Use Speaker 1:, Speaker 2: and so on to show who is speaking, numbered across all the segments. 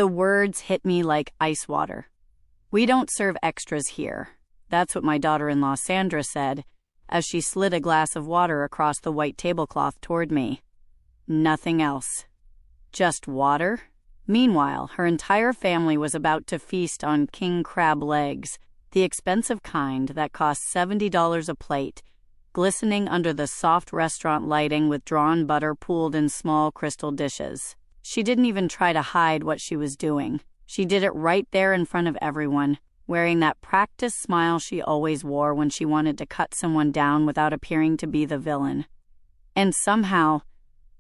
Speaker 1: The words hit me like ice water. "We don't serve extras here." That's what my daughter-in-law Sandra said as she slid a glass of water across the white tablecloth toward me. Nothing else. Just water? Meanwhile, her entire family was about to feast on king crab legs, the expensive kind that cost $70 a plate, glistening under the soft restaurant lighting with drawn butter pooled in small crystal dishes. She didn't even try to hide what she was doing. She did it right there in front of everyone, wearing that practiced smile she always wore when she wanted to cut someone down without appearing to be the villain. And somehow,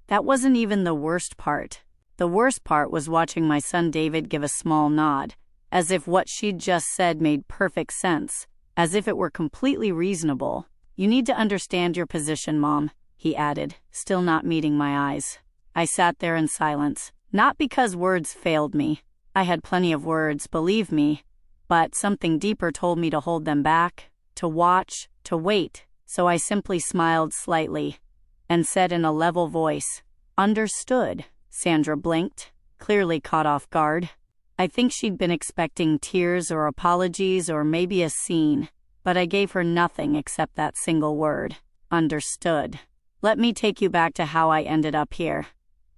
Speaker 1: that wasn't even the worst part. The worst part was watching my son David give a small nod, as if what she'd just said made perfect sense, as if it were completely reasonable. "You need to understand your position, Mom," he added, still not meeting my eyes. I sat there in silence, not because words failed me. I had plenty of words, believe me, but something deeper told me to hold them back, to watch, to wait, so I simply smiled slightly and said in a level voice, "Understood." Sandra blinked, clearly caught off guard. I think she'd been expecting tears or apologies or maybe a scene, but I gave her nothing except that single word, "Understood." Let me take you back to how I ended up here,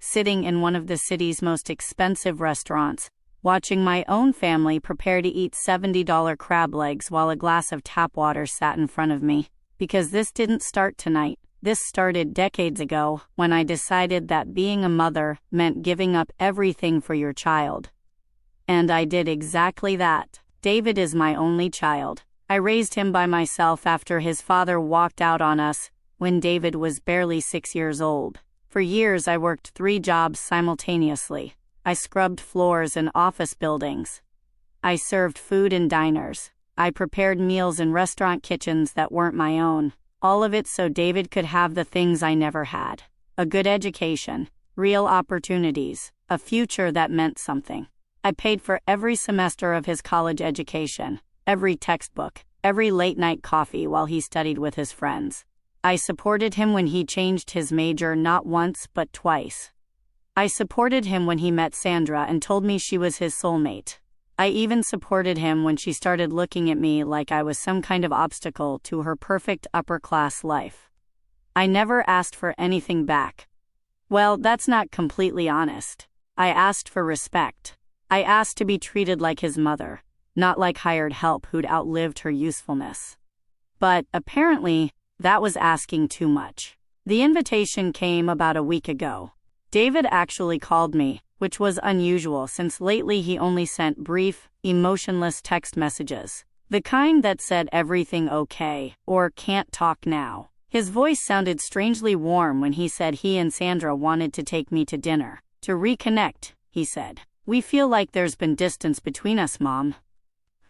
Speaker 1: sitting in one of the city's most expensive restaurants, watching my own family prepare to eat $70 crab legs while a glass of tap water sat in front of me. Because this didn't start tonight. This started decades ago, when I decided that being a mother meant giving up everything for your child. And I did exactly that. David is my only child. I raised him by myself after his father walked out on us when David was barely 6 years old. For years I worked 3 jobs simultaneously. I scrubbed floors in office buildings. I served food in diners. I prepared meals in restaurant kitchens that weren't my own. All of it so David could have the things I never had. A good education, real opportunities, a future that meant something. I paid for every semester of his college education, every textbook, every late-night coffee while he studied with his friends. I supported him when he changed his major not once but twice. I supported him when he met Sandra and told me she was his soulmate. I even supported him when she started looking at me like I was some kind of obstacle to her perfect upper-class life. I never asked for anything back. Well, that's not completely honest. I asked for respect. I asked to be treated like his mother, not like hired help who'd outlived her usefulness. But, apparently, that was asking too much. The invitation came about a week ago. David actually called me, which was unusual since lately he only sent brief, emotionless text messages. The kind that said everything okay, or can't talk now. His voice sounded strangely warm when he said he and Sandra wanted to take me to dinner. "To reconnect," he said. "We feel like there's been distance between us, Mom.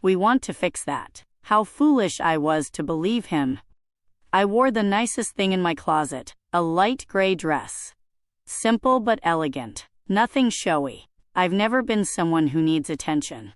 Speaker 1: We want to fix that." How foolish I was to believe him. I wore the nicest thing in my closet, a light gray dress. Simple but elegant. Nothing showy. I've never been someone who needs attention.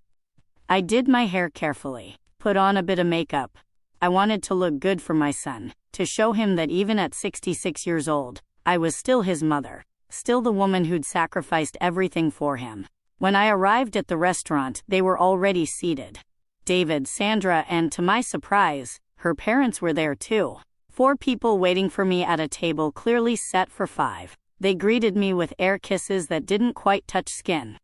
Speaker 1: I did my hair carefully, put on a bit of makeup. I wanted to look good for my son, to show him that even at 66 years old, I was still his mother, still the woman who'd sacrificed everything for him. When I arrived at the restaurant, they were already seated. David, Sandra, and to my surprise, her parents were there too. 4 people waiting for me at a table clearly set for 5. They greeted me with air kisses that didn't quite touch skin.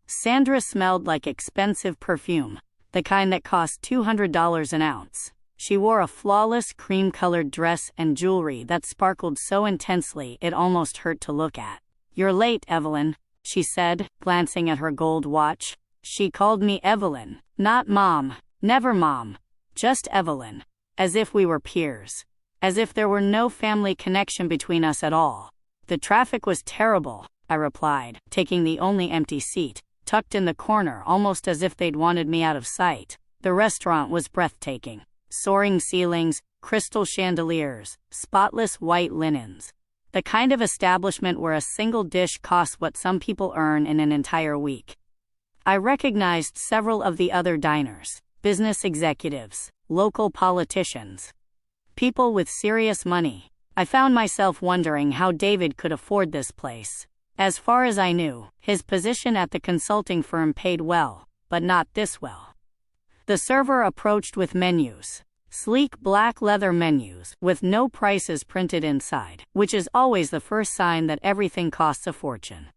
Speaker 1: Sandra smelled like expensive perfume, the kind that cost $200 an ounce. She wore a flawless cream-colored dress and jewelry that sparkled so intensely it almost hurt to look at. "You're late, Evelyn," she said, glancing at her gold watch. She called me Evelyn, not Mom, never Mom, just Evelyn, as if we were peers, as if there were no family connection between us at all. "The traffic was terrible," I replied, taking the only empty seat, tucked in the corner almost as if they'd wanted me out of sight. The restaurant was breathtaking. Soaring ceilings, crystal chandeliers, spotless white linens. The kind of establishment where a single dish costs what some people earn in an entire week. I recognized several of the other diners, business executives, local politicians, people with serious money. I found myself wondering how David could afford this place. As far as I knew, his position at the consulting firm paid well, but not this well. The server approached with menus. Sleek black leather menus with no prices printed inside, which is always the first sign that everything costs a fortune.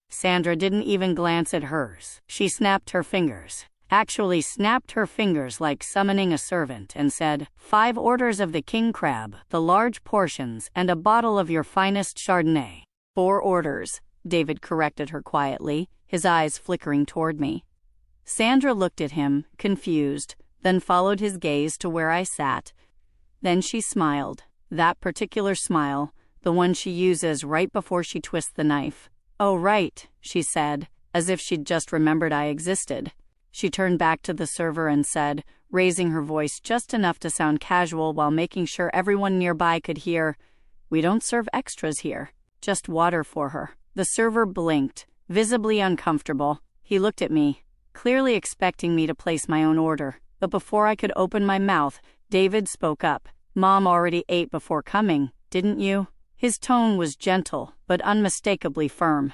Speaker 1: Sandra didn't even glance at hers. She snapped her fingers. Actually snapped her fingers like summoning a servant and said, 5 orders of the king crab, the large portions, and a bottle of your finest Chardonnay. 4 orders, David corrected her quietly, his eyes flickering toward me. Sandra looked at him, confused, then followed his gaze to where I sat. Then she smiled, that particular smile, the one she uses right before she twists the knife. Oh right, she said, as if she'd just remembered I existed. She turned back to the server and said, raising her voice just enough to sound casual while making sure everyone nearby could hear, "We don't serve extras here, just water for her." The server blinked, visibly uncomfortable. He looked at me, clearly expecting me to place my own order. But before I could open my mouth, David spoke up. "Mom already ate before coming, didn't you?" His tone was gentle, but unmistakably firm.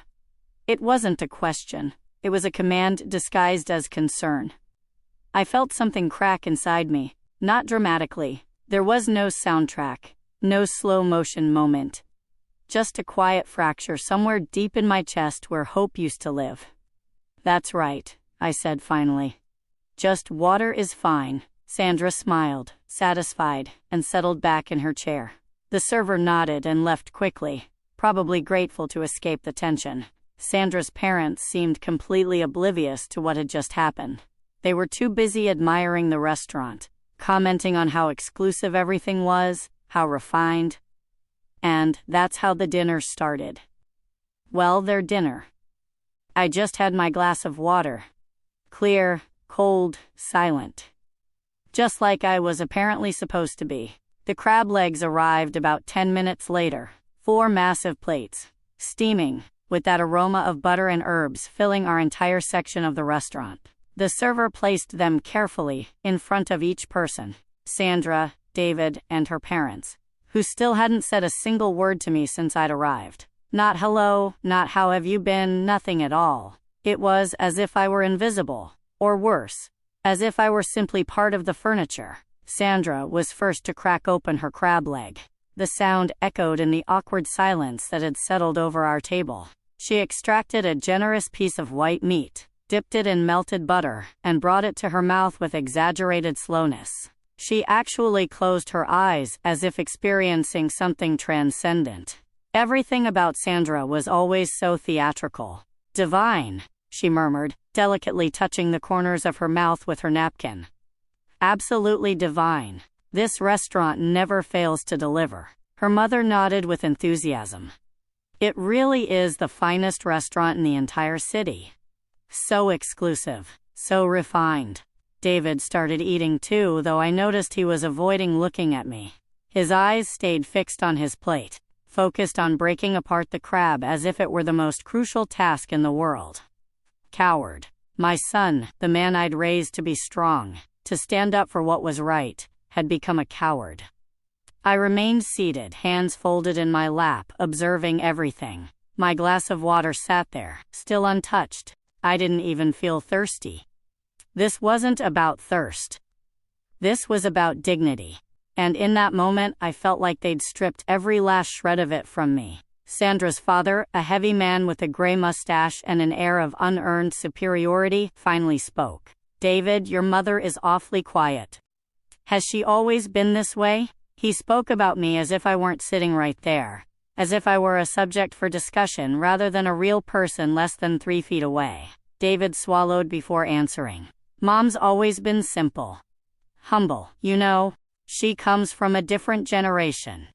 Speaker 1: It wasn't a question. It was a command disguised as concern. I felt something crack inside me, not dramatically. There was no soundtrack, no slow-motion moment. Just a quiet fracture somewhere deep in my chest where hope used to live. "That's right," I said finally. "Just water is fine." Sandra smiled, satisfied, and settled back in her chair. The server nodded and left quickly, probably grateful to escape the tension. Sandra's parents seemed completely oblivious to what had just happened. They were too busy admiring the restaurant, commenting on how exclusive everything was, how refined. And that's how the dinner started. Well, their dinner. I just had my glass of water. Clear, cold, silent. Just like I was apparently supposed to be. The crab legs arrived about 10 minutes later. 4 massive plates, steaming, with that aroma of butter and herbs filling our entire section of the restaurant. The server placed them carefully in front of each person, Sandra, David, and her parents, who still hadn't said a single word to me since I'd arrived. Not hello, not how have you been, nothing at all. It was as if I were invisible. Or worse, as if I were simply part of the furniture. Sandra was first to crack open her crab leg. The sound echoed in the awkward silence that had settled over our table. She extracted a generous piece of white meat, dipped it in melted butter, and brought it to her mouth with exaggerated slowness. She actually closed her eyes as if experiencing something transcendent. Everything about Sandra was always so theatrical. "Divine," she murmured, delicately touching the corners of her mouth with her napkin. "Absolutely divine. This restaurant never fails to deliver." Her mother nodded with enthusiasm. "It really is the finest restaurant in the entire city. So exclusive, so refined." David started eating too, though I noticed he was avoiding looking at me. His eyes stayed fixed on his plate, focused on breaking apart the crab as if it were the most crucial task in the world. Coward. My son, the man I'd raised to be strong, to stand up for what was right, had become a coward. I remained seated, hands folded in my lap, observing everything. My glass of water sat there, still untouched. I didn't even feel thirsty. This wasn't about thirst. This was about dignity. And in that moment, I felt like they'd stripped every last shred of it from me. Sandra's father, a heavy man with a gray mustache and an air of unearned superiority, finally spoke. "David, your mother is awfully quiet. Has she always been this way?" He spoke about me as if I weren't sitting right there, as if I were a subject for discussion rather than a real person less than 3 feet away. David swallowed before answering. "Mom's always been simple. Humble, you know. She comes from a different generation."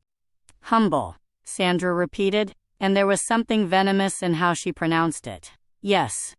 Speaker 1: "Humble," Sandra repeated, and there was something venomous in how she pronounced it. "Yes.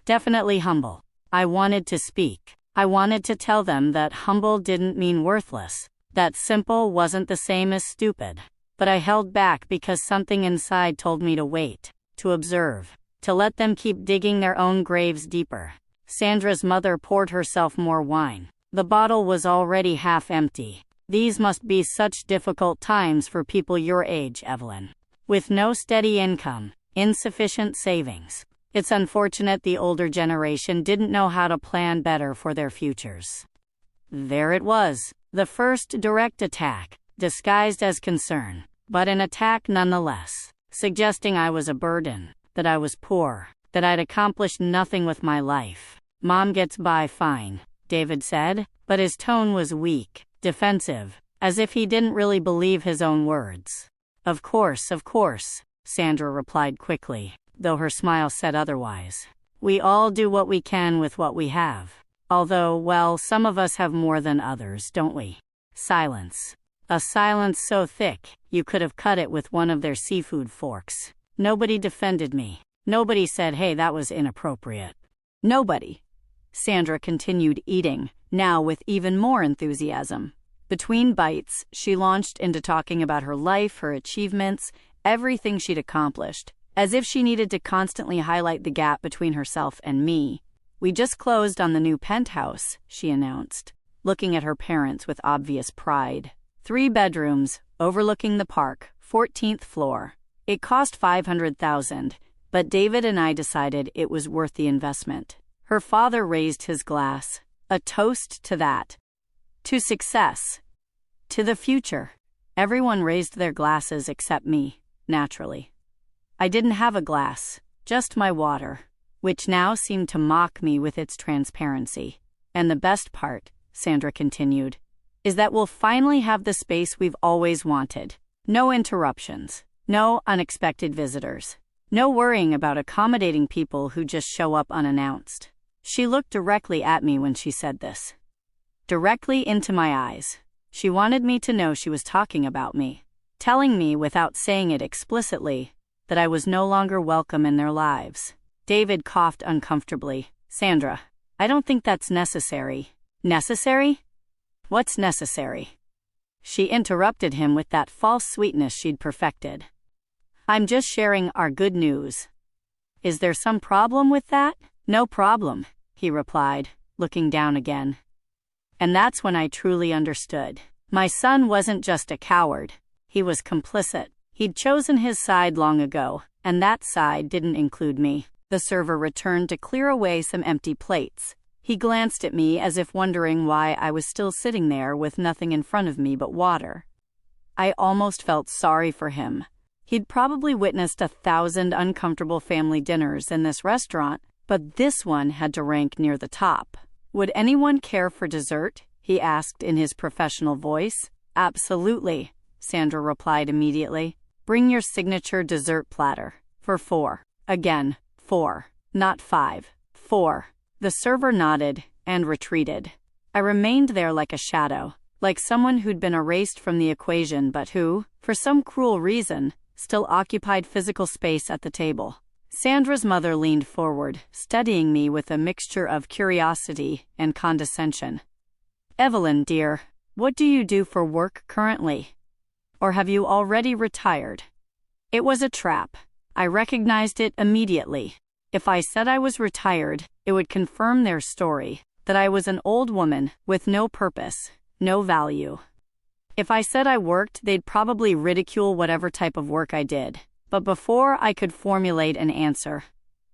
Speaker 1: Definitely humble." I wanted to speak. I wanted to tell them that humble didn't mean worthless, that simple wasn't the same as stupid. But I held back because something inside told me to wait, to observe, to let them keep digging their own graves deeper. Sandra's mother poured herself more wine. The bottle was already half empty. "These must be such difficult times for people your age, Evelyn. With no steady income, Insufficient savings. It's unfortunate the older generation didn't know how to plan better for their futures. There it was, the first direct attack, disguised as concern, but an attack nonetheless, suggesting I was a burden, that I was poor, that I'd accomplished nothing with my life. Mom gets by fine, David said, but his tone was weak, defensive, as if he didn't really believe his own words. Of course, Sandra replied quickly, though her smile said otherwise. We all do what we can with what we have. Although, well, some of us have more than others, don't we? Silence. A silence so thick, you could have cut it with one of their seafood forks. Nobody defended me. Nobody said, hey, that was inappropriate. Nobody. Sandra continued eating, now with even more enthusiasm. Between bites, she launched into talking about her life, her achievements, everything she'd accomplished, as if she needed to constantly highlight the gap between herself and me. We just closed on the new penthouse, she announced, looking at her parents with obvious pride. 3 bedrooms, overlooking the park, 14th floor. It cost $500,000, but David and I decided it was worth the investment. Her father raised his glass, a toast to that. To success. To the future. Everyone raised their glasses except me, naturally. I didn't have a glass, just my water, which now seemed to mock me with its transparency. And the best part, Sandra continued, is that we'll finally have the space we've always wanted. No interruptions, no unexpected visitors, no worrying about accommodating people who just show up unannounced. She looked directly at me when she said this. Directly into my eyes. She wanted me to know she was talking about me, telling me without saying it explicitly that I was no longer welcome in their lives. David coughed uncomfortably. Sandra, I don't think that's necessary. Necessary? What's necessary? She interrupted him with that false sweetness she'd perfected. I'm just sharing our good news. Is there some problem with that? No problem, he replied, looking down again. And that's when I truly understood. My son wasn't just a coward. He was complicit. He'd chosen his side long ago, and that side didn't include me. The server returned to clear away some empty plates. He glanced at me as if wondering why I was still sitting there with nothing in front of me but water. I almost felt sorry for him. He'd probably witnessed 1,000 uncomfortable family dinners in this restaurant, but this one had to rank near the top. Would anyone care for dessert? He asked in his professional voice. Absolutely, Sandra replied immediately. Bring your signature dessert platter. For 4. Again, 4. Not 5. 4. The server nodded and retreated. I remained there like a shadow, like someone who'd been erased from the equation but who, for some cruel reason, still occupied physical space at the table. Sandra's mother leaned forward, studying me with a mixture of curiosity and condescension. Evelyn, dear, what do you do for work currently? Or have you already retired? It was a trap. I recognized it immediately. If I said I was retired, it would confirm their story, that I was an old woman with no purpose, no value. If I said I worked, they'd probably ridicule whatever type of work I did. But before I could formulate an answer,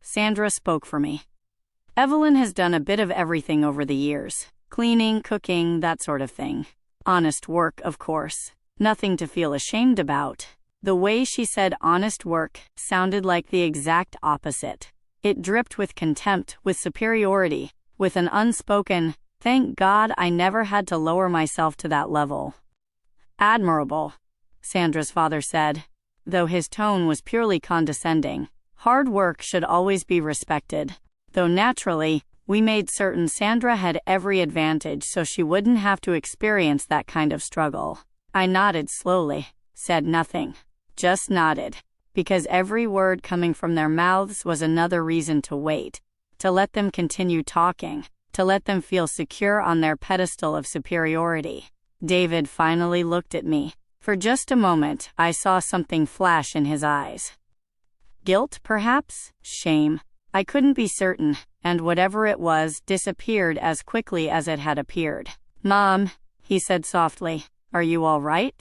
Speaker 1: Sandra spoke for me. Evelyn has done a bit of everything over the years. Cleaning, cooking, that sort of thing. Honest work, of course. Nothing to feel ashamed about. The way she said honest work sounded like the exact opposite. It dripped with contempt, with superiority, with an unspoken, thank God I never had to lower myself to that level. Admirable, Sandra's father said, though his tone was purely condescending. Hard work should always be respected, though naturally, we made certain Sandra had every advantage so she wouldn't have to experience that kind of struggle. I nodded slowly, said nothing, just nodded, because every word coming from their mouths was another reason to wait, to let them continue talking, to let them feel secure on their pedestal of superiority. David finally looked at me. For just a moment, I saw something flash in his eyes. Guilt, perhaps? Shame? I couldn't be certain, and whatever it was disappeared as quickly as it had appeared. Mom, he said softly, are you all right?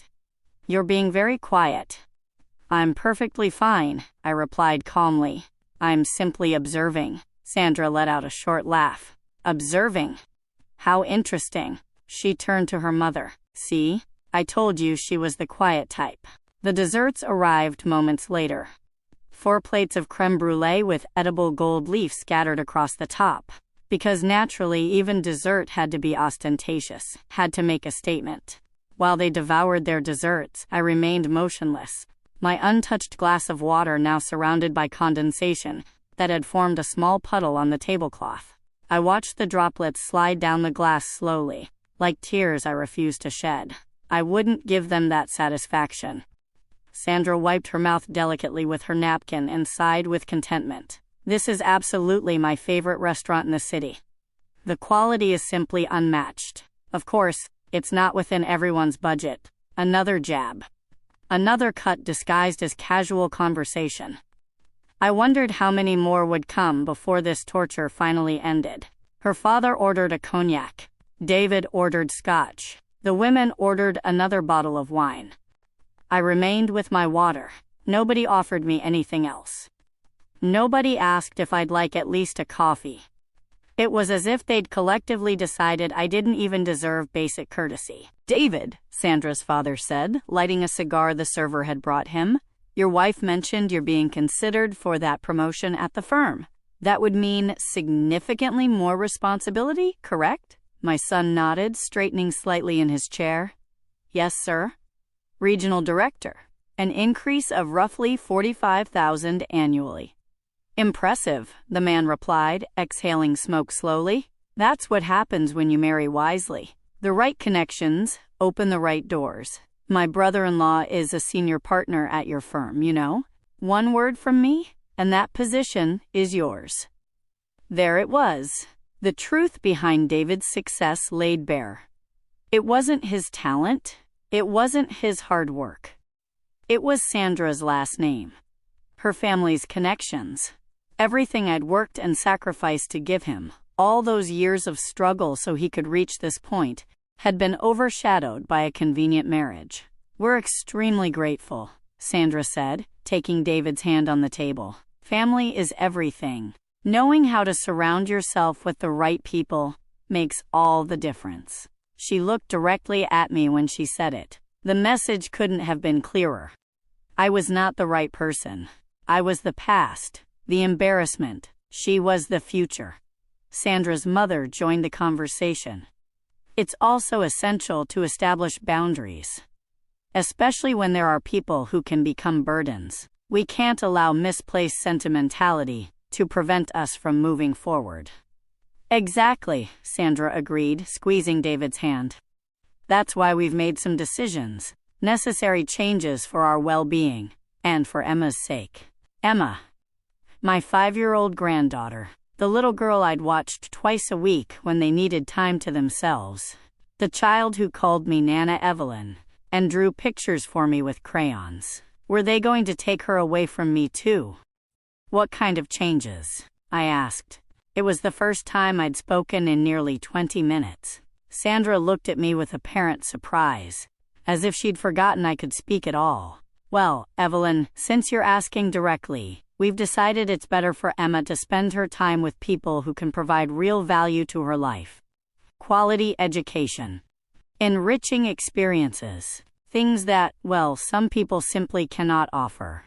Speaker 1: You're being very quiet. I'm perfectly fine, I replied calmly. I'm simply observing. Sandra let out a short laugh. Observing? How interesting. She turned to her mother. See? I told you she was the quiet type. The desserts arrived moments later. 4 plates of crème brûlée with edible gold leaf scattered across the top. Because naturally, even dessert had to be ostentatious, had to make a statement. While they devoured their desserts, I remained motionless. My untouched glass of water now surrounded by condensation that had formed a small puddle on the tablecloth. I watched the droplets slide down the glass slowly, like tears I refused to shed. I wouldn't give them that satisfaction. Sandra wiped her mouth delicately with her napkin and sighed with contentment. This is absolutely my favorite restaurant in the city. The quality is simply unmatched. Of course, it's not within everyone's budget. Another jab. Another cut disguised as casual conversation. I wondered how many more would come before this torture finally ended. Her father ordered a cognac. David ordered scotch. The women ordered another bottle of wine. I remained with my water. Nobody offered me anything else. Nobody asked if I'd like at least a coffee. It was as if they'd collectively decided I didn't even deserve basic courtesy. David, Sandra's father said, lighting a cigar the server had brought him, your wife mentioned you're being considered for that promotion at the firm. That would mean significantly more responsibility, correct? My son nodded, straightening slightly in his chair. Yes, sir. Regional director. An increase of roughly $45,000 annually. Impressive, the man replied, exhaling smoke slowly. That's what happens when you marry wisely. The right connections open the right doors. My brother-in-law is a senior partner at your firm, you know. One word from me, and that position is yours. There it was. The truth behind David's success laid bare. It wasn't his talent. It wasn't his hard work. It was Sandra's last name. Her family's connections. Everything I'd worked and sacrificed to give him, all those years of struggle so he could reach this point, had been overshadowed by a convenient marriage. We're extremely grateful, Sandra said, taking David's hand on the table. Family is everything. Knowing how to surround yourself with the right people makes all the difference. She looked directly at me when she said it. The message couldn't have been clearer. I was not the right person. I was the past, the embarrassment. She was the future. Sandra's mother joined the conversation. It's also essential to establish boundaries, especially when there are people who can become burdens. We can't allow misplaced sentimentality to prevent us from moving forward. Exactly, Sandra agreed, squeezing David's hand. That's why we've made some decisions, necessary changes for our well-being, and for Emma's sake. Emma, my 5-year-old granddaughter, the little girl I'd watched twice a week when they needed time to themselves, the child who called me Nana Evelyn, and drew pictures for me with crayons. Were they going to take her away from me too? What kind of changes? I asked. It was the first time I'd spoken in nearly 20 minutes. Sandra looked at me with apparent surprise, as if she'd forgotten I could speak at all. Well, Evelyn, since you're asking directly, we've decided it's better for Emma to spend her time with people who can provide real value to her life. Quality education. Enriching experiences. Things that, well, some people simply cannot offer.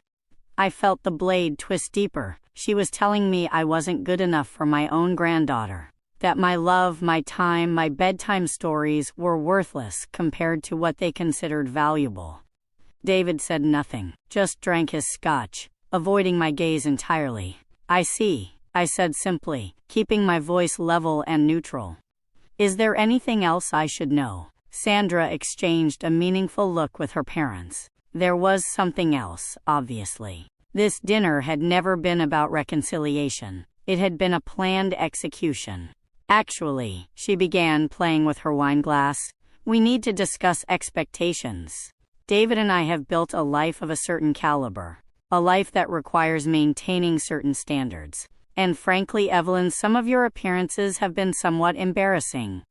Speaker 1: I felt the blade twist deeper. She was telling me I wasn't good enough for my own granddaughter. That my love, my time, my bedtime stories were worthless compared to what they considered valuable. David said nothing, just drank his scotch, avoiding my gaze entirely. I see, I said simply, keeping my voice level and neutral. Is there anything else I should know? Sandra exchanged a meaningful look with her parents. There was something else, obviously. This dinner had never been about reconciliation. It had been a planned execution. Actually, she began, playing with her wine glass, we need to discuss expectations. David and I have built a life of a certain caliber. A life that requires maintaining certain standards. And frankly, Evelyn, some of your appearances have been somewhat embarrassing.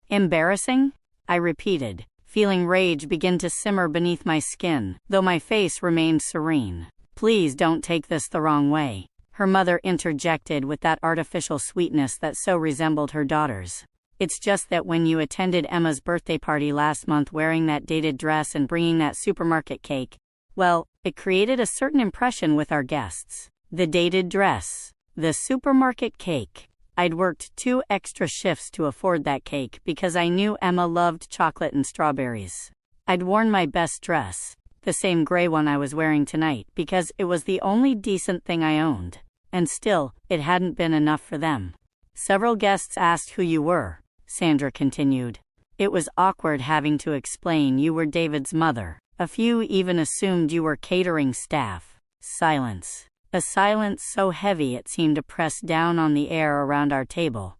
Speaker 1: Embarrassing? I repeated, feeling rage begin to simmer beneath my skin, though my face remained serene. "Please don't take this the wrong way," her mother interjected with that artificial sweetness that so resembled her daughter's. "It's just that when you attended Emma's birthday party last month wearing that dated dress and bringing that supermarket cake, well, it created a certain impression with our guests." The dated dress. The supermarket cake. I'd worked 2 extra shifts to afford that cake because I knew Emma loved chocolate and strawberries. I'd worn my best dress, the same gray one I was wearing tonight, because it was the only decent thing I owned. And still, it hadn't been enough for them. "Several guests asked who you were," Sandra continued. "It was awkward having to explain you were David's mother. A few even assumed you were catering staff." Silence. A silence so heavy it seemed to press down on the air around our table.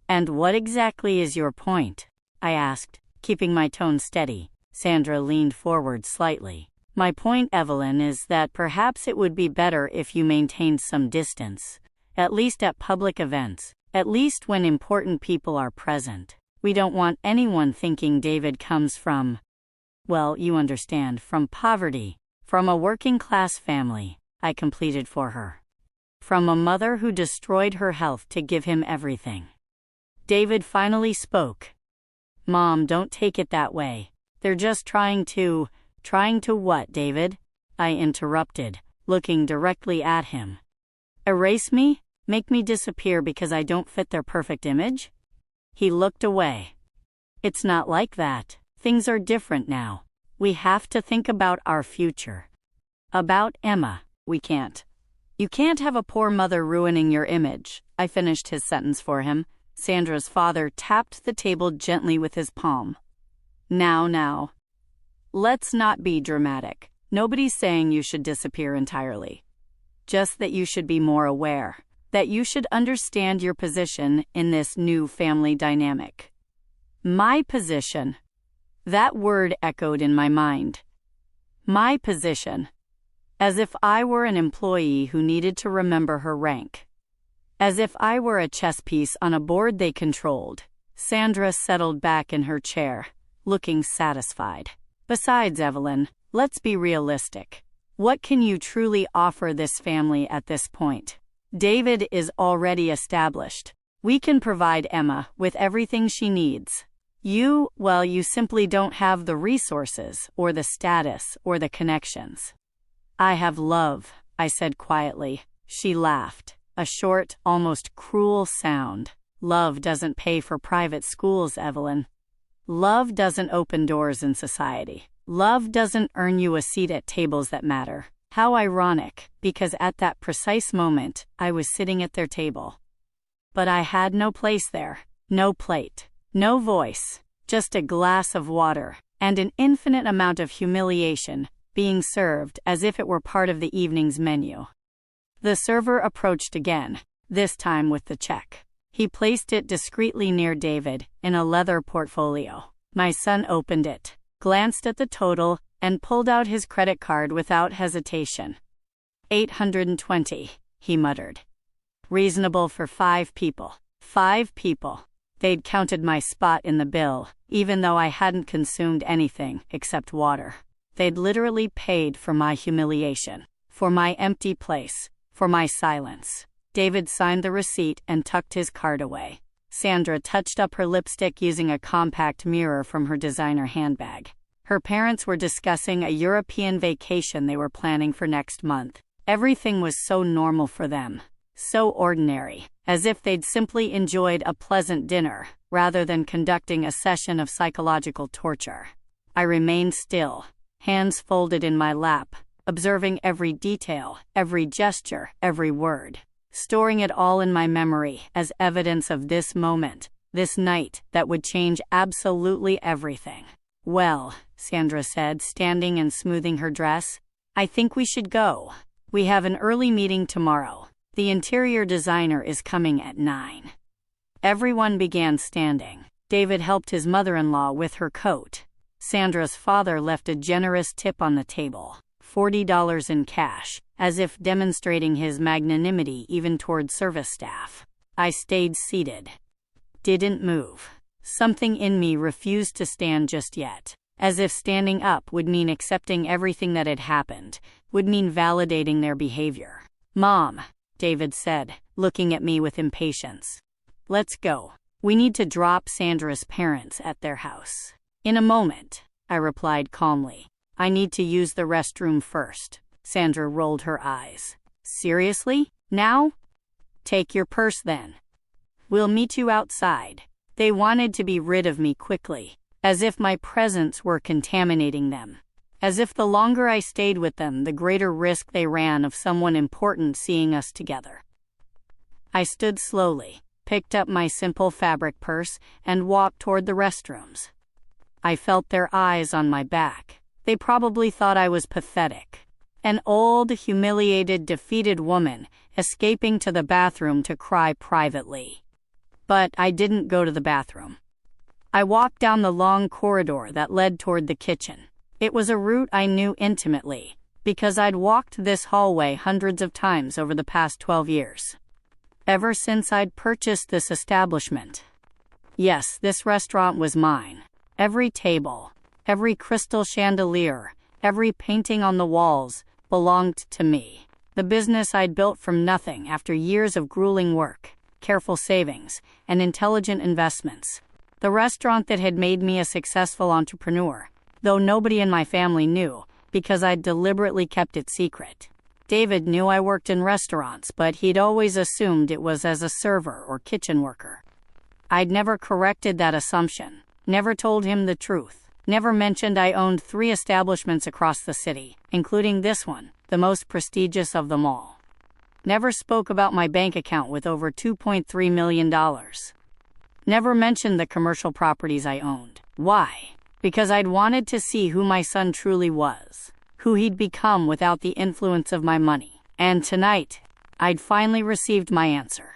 Speaker 1: "And what exactly is your point?" I asked, keeping my tone steady. Sandra leaned forward slightly. "My point, Evelyn, is that perhaps it would be better if you maintained some distance, at least at public events, at least when important people are present. We don't want anyone thinking David comes from, well, you understand, from poverty, from a working-class family," I completed for her. "From a mother who destroyed her health to give him everything." David finally spoke. "Mom, don't take it that way. They're just trying to what, David?" I interrupted, looking directly at him. "Erase me? Make me disappear because I don't fit their perfect image?" He looked away. "It's not like that. Things are different now. We have to think about our future. About Emma. We can't. You can't have a poor mother ruining your image." I finished his sentence for him. Sandra's father tapped the table gently with his palm. Now. Let's not be dramatic. Nobody's saying you should disappear entirely. Just that you should be more aware. That you should understand your position in this new family dynamic." My position. That word echoed in my mind. My position. As if I were an employee who needed to remember her rank. As if I were a chess piece on a board they controlled. Sandra settled back in her chair, looking satisfied. "Besides, Evelyn, let's be realistic. What can you truly offer this family at this point? David is already established. We can provide Emma with everything she needs. You simply don't have the resources, or the status, or the connections." "I have love," I said quietly. She laughed, a short, almost cruel sound. "Love doesn't pay for private schools, Evelyn. Love doesn't open doors in society. Love doesn't earn you a seat at tables that matter." How ironic, because at that precise moment, I was sitting at their table. But I had no place there, no plate, no voice, just a glass of water, and an infinite amount of humiliation being served as if it were part of the evening's menu. The server approached again, this time with the check. He placed it discreetly near David, in a leather portfolio. My son opened it, glanced at the total, and pulled out his credit card without hesitation. $820, he muttered. Reasonable for 5 people. 5 people. They'd counted my spot in the bill, even though I hadn't consumed anything except water. They'd literally paid for my humiliation, for my empty place, for my silence. David signed the receipt and tucked his card away. Sandra touched up her lipstick using a compact mirror from her designer handbag. Her parents were discussing a European vacation they were planning for next month. Everything was so normal for them, so ordinary, as if they'd simply enjoyed a pleasant dinner, rather than conducting a session of psychological torture. I remained still, hands folded in my lap, observing every detail, every gesture, every word, storing it all in my memory as evidence of this moment, this night that would change absolutely everything. "Well," Sandra said, standing and smoothing her dress, "I think we should go. We have an early meeting tomorrow. The interior designer is coming at 9. Everyone began standing. David helped his mother-in-law with her coat. Sandra's father left a generous tip on the table, $40 in cash, as if demonstrating his magnanimity even toward service staff. I stayed seated. Didn't move. Something in me refused to stand just yet. as if standing up would mean accepting everything that had happened, would mean validating their behavior. "Mom," David said, looking at me with impatience. "Let's go. We need to drop Sandra's parents at their house." "In a moment," I replied calmly. "I need to use the restroom first." Sandra rolled her eyes. "Seriously? Now? Take your purse then. We'll meet you outside." They wanted to be rid of me quickly, as if my presence were contaminating them. As if the longer I stayed with them, the greater risk they ran of someone important seeing us together. I stood slowly, picked up my simple fabric purse, and walked toward the restrooms. I felt their eyes on my back. They probably thought I was pathetic. An old, humiliated, defeated woman escaping to the bathroom to cry privately. But I didn't go to the bathroom. I walked down the long corridor that led toward the kitchen. It was a route I knew intimately, because I'd walked this hallway hundreds of times over the past 12 years. Ever since I'd purchased this establishment. Yes, this restaurant was mine. Every table, every crystal chandelier, every painting on the walls belonged to me. The business I'd built from nothing after years of grueling work, careful savings, and intelligent investments. The restaurant that had made me a successful entrepreneur, though nobody in my family knew, because I'd deliberately kept it secret. David knew I worked in restaurants, but he'd always assumed it was as a server or kitchen worker. I'd never corrected that assumption, never told him the truth, never mentioned I owned 3 establishments across the city, including this one, the most prestigious of them all. Never spoke about my bank account with over $2.3 million. Never mentioned the commercial properties I owned. Why? Because I'd wanted to see who my son truly was, who he'd become without the influence of my money. And tonight, I'd finally received my answer.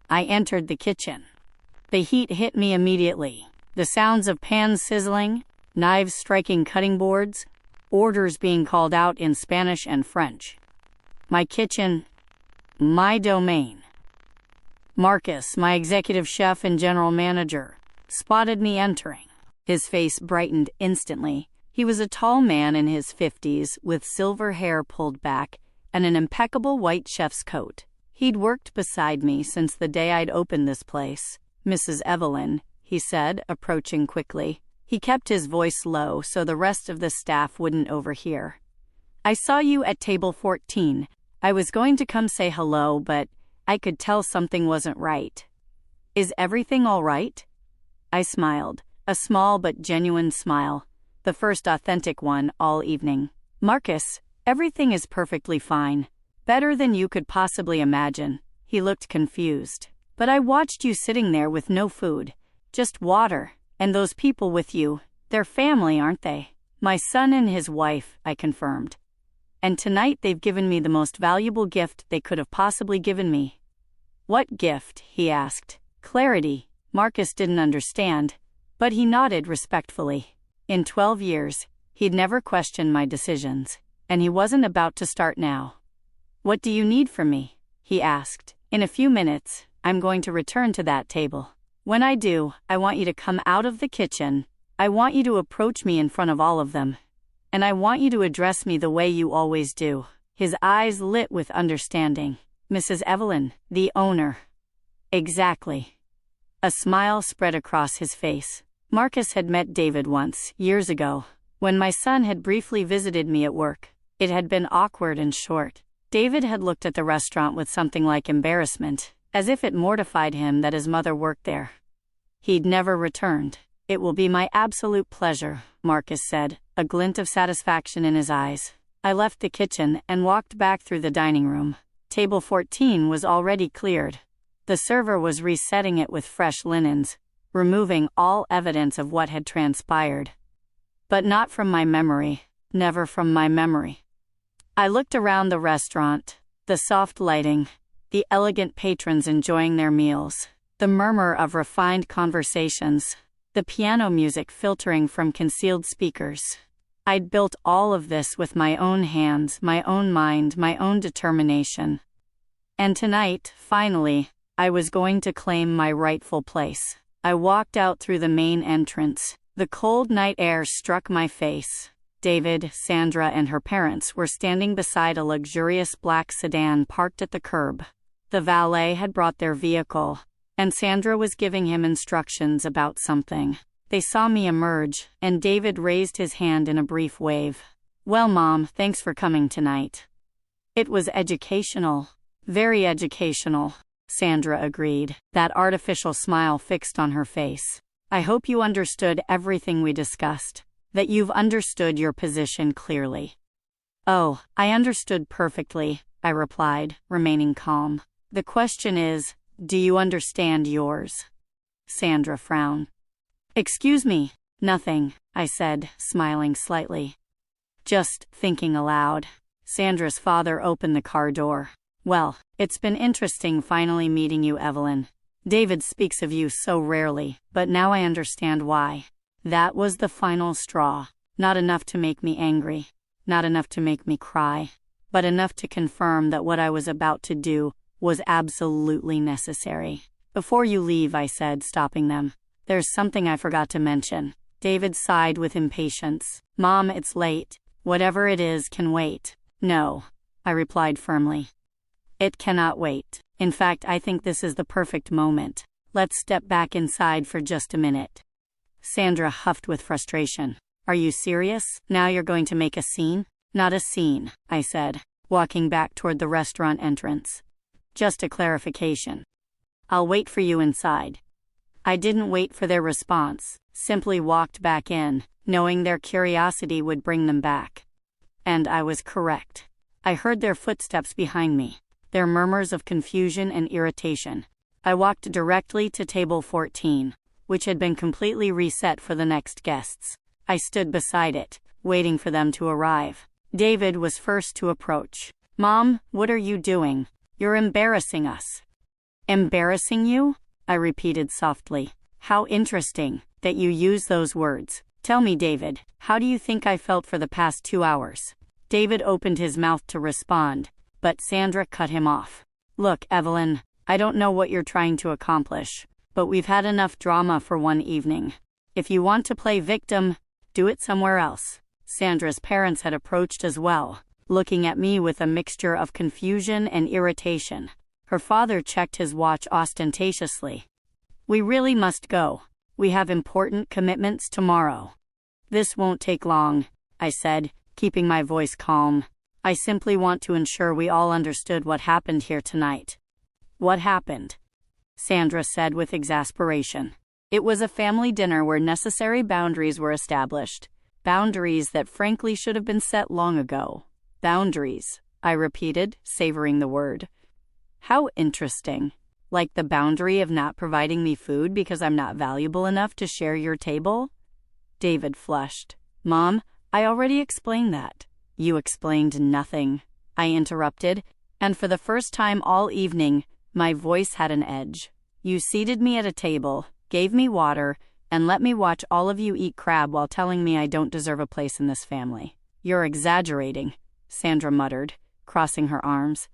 Speaker 1: I entered the kitchen. The heat hit me immediately. The sounds of pans sizzling, knives striking cutting boards, orders being called out in Spanish and French. My kitchen, my domain. Marcus, my executive chef and general manager, spotted me entering. His face brightened instantly. He was a tall man in his 50s with silver hair pulled back and an impeccable white chef's coat. He'd worked beside me since the day I'd opened this place. "Mrs. Evelyn," he said, approaching quickly. He kept his voice low so the rest of the staff wouldn't overhear. "I saw you at table 14. I was going to come say hello, but I could tell something wasn't right. Is everything all right?" I smiled, a small but genuine smile, the first authentic one all evening. "Marcus, everything is perfectly fine. Better than you could possibly imagine." He looked confused. "But I watched you sitting there with no food, just water, and those people with you, they're family, aren't they?" "My son and his wife," I confirmed. "And tonight they've given me the most valuable gift they could have possibly given me." "What gift?" he asked. "Clarity." Marcus didn't understand, but he nodded respectfully. In 12 years, he'd never questioned my decisions, and he wasn't about to start now. "What do you need from me?" he asked. "In a few minutes, I'm going to return to that table. When I do, I want you to come out of the kitchen. I want you to approach me in front of all of them. And I want you to address me the way you always do." His eyes lit with understanding. "Mrs. Evelyn, the owner." "Exactly." A smile spread across his face. Marcus had met David once, years ago, when my son had briefly visited me at work. It had been awkward and short. David had looked at the restaurant with something like embarrassment, as if it mortified him that his mother worked there. He'd never returned. "It will be my absolute pleasure," Marcus said, a glint of satisfaction in his eyes. I left the kitchen and walked back through the dining room. Table 14 was already cleared. The server was resetting it with fresh linens, removing all evidence of what had transpired. But not from my memory, never from my memory. I looked around the restaurant, the soft lighting, the elegant patrons enjoying their meals, the murmur of refined conversations, the piano music filtering from concealed speakers. I'd built all of this with my own hands, my own mind, my own determination. And tonight, finally, I was going to claim my rightful place. I walked out through the main entrance, The cold night air struck my face. David, Sandra, and her parents were standing beside a luxurious black sedan parked at the curb. The valet had brought their vehicle, and Sandra was giving him instructions about something. They saw me emerge, and David raised his hand in a brief wave. "Well, Mom, thanks for coming tonight." "It was educational. Very educational," Sandra agreed, that artificial smile fixed on her face. "I hope you understood everything we discussed, that you've understood your position clearly." "Oh, I understood perfectly," I replied, remaining calm. "The question is, do you understand yours?" Sandra frowned. "Excuse me." "Nothing," I said, smiling slightly. "Just thinking aloud." Sandra's father opened the car door. "Well, it's been interesting finally meeting you, Evelyn. David speaks of you so rarely, but now I understand why." That was the final straw. Not enough to make me angry, not enough to make me cry, but enough to confirm that what I was about to do was absolutely necessary. "Before you leave," I said, stopping them, "there's something I forgot to mention." David sighed with impatience. "Mom, it's late. Whatever it is can wait." "No," I replied firmly. "It cannot wait. In fact, I think this is the perfect moment. Let's step back inside for just a minute." Sandra huffed with frustration. "Are you serious? Now you're going to make a scene?" "Not a scene," I said, walking back toward the restaurant entrance. "Just a clarification. I'll wait for you inside." I didn't wait for their response, simply walked back in, knowing their curiosity would bring them back. And I was correct. I heard their footsteps behind me, their murmurs of confusion and irritation. I walked directly to table 14, which had been completely reset for the next guests. I stood beside it, waiting for them to arrive. David was first to approach. "Mom, what are you doing? You're embarrassing us." "Embarrassing you?" I repeated softly. "How interesting that you use those words. Tell me, David, how do you think I felt for the past 2 hours?" David opened his mouth to respond, but Sandra cut him off. "Look, Evelyn, I don't know what you're trying to accomplish, but we've had enough drama for one evening. If you want to play victim, do it somewhere else." Sandra's parents had approached as well, looking at me with a mixture of confusion and irritation. Her father checked his watch ostentatiously. "We really must go. We have important commitments tomorrow." "This won't take long," I said, keeping my voice calm. "I simply want to ensure we all understood what happened here tonight." "What happened?" Sandra said with exasperation. "It was a family dinner where necessary boundaries were established. Boundaries that frankly should have been set long ago." "Boundaries," I repeated, savoring the word. "How interesting. Like the boundary of not providing me food because I'm not valuable enough to share your table?" David flushed. "Mom, I already explained that." "You explained nothing," I interrupted, and for the first time all evening, my voice had an edge. "You seated me at a table, gave me water, and let me watch all of you eat crab while telling me I don't deserve a place in this family." "You're exaggerating," Sandra muttered, crossing her arms.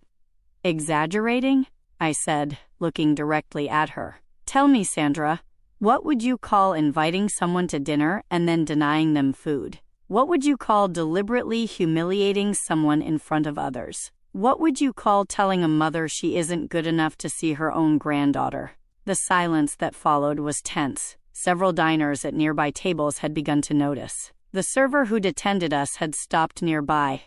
Speaker 1: "Exaggerating?" I said, looking directly at her. "Tell me, Sandra, what would you call inviting someone to dinner and then denying them food? What would you call deliberately humiliating someone in front of others? What would you call telling a mother she isn't good enough to see her own granddaughter?" The silence that followed was tense. Several diners at nearby tables had begun to notice. The server who'd attended us had stopped nearby.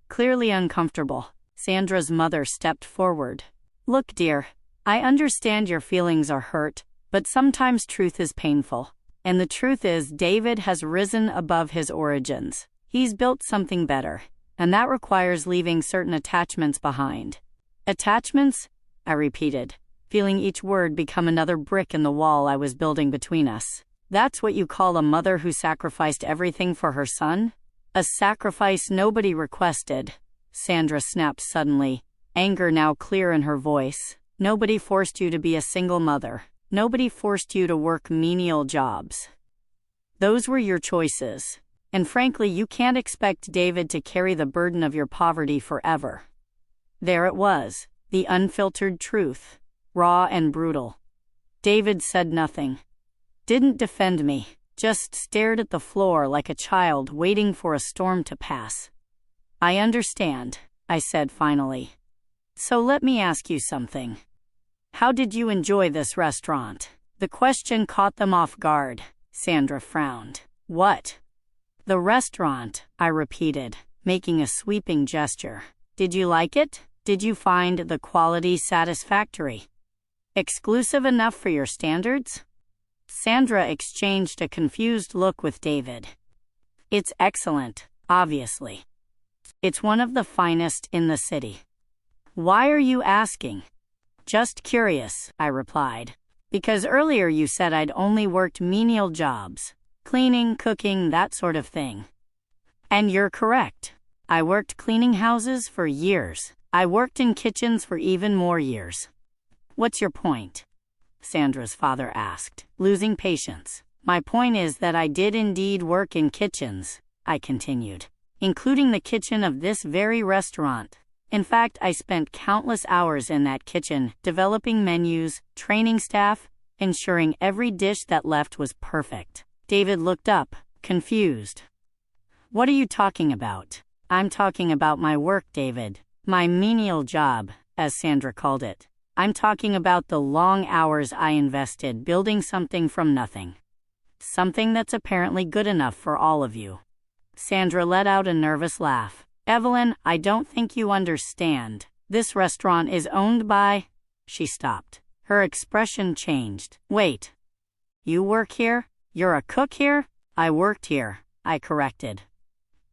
Speaker 1: Clearly uncomfortable, Sandra's mother stepped forward. "Look, dear, I understand your feelings are hurt, but sometimes truth is painful. And the truth is David has risen above his origins. He's built something better, and that requires leaving certain attachments behind." "Attachments?" I repeated, feeling each word become another brick in the wall I was building between us. "That's what you call a mother who sacrificed everything for her son?" "A sacrifice nobody requested," Sandra snapped suddenly, anger now clear in her voice. "Nobody forced you to be a single mother. Nobody forced you to work menial jobs. Those were your choices. And frankly, you can't expect David to carry the burden of your poverty forever." There it was, the unfiltered truth, raw and brutal. David said nothing. Didn't defend me. just stared at the floor like a child waiting for a storm to pass. I understand, I said finally. So let me ask you something. How did you enjoy this restaurant? The question caught them off guard. Sandra frowned. What? The restaurant, I repeated, making a sweeping gesture. Did you like it? Did you find the quality satisfactory? Exclusive enough for your standards? Sandra exchanged a confused look with David. It's excellent, obviously. It's one of the finest in the city. Why are you asking? Just curious, I replied. Because earlier you said I'd only worked menial jobs. Cleaning, cooking, that sort of thing. And you're correct. I worked cleaning houses for years. I worked in kitchens for even more years. What's your point? Sandra's father asked, losing patience. My point is that I did indeed work in kitchens, I continued, including the kitchen of this very restaurant. In fact, I spent countless hours in that kitchen, developing menus, training staff, ensuring every dish that left was perfect. David looked up, confused. What are you talking about? I'm talking about my work, David. My menial job, as Sandra called it. I'm talking about the long hours I invested building something from nothing. Something that's apparently good enough for all of you. Sandra let out a nervous laugh. Evelyn, I don't think you understand. This restaurant is owned by... She stopped. Her expression changed. Wait. You work here? You're a cook here? I worked here, I corrected.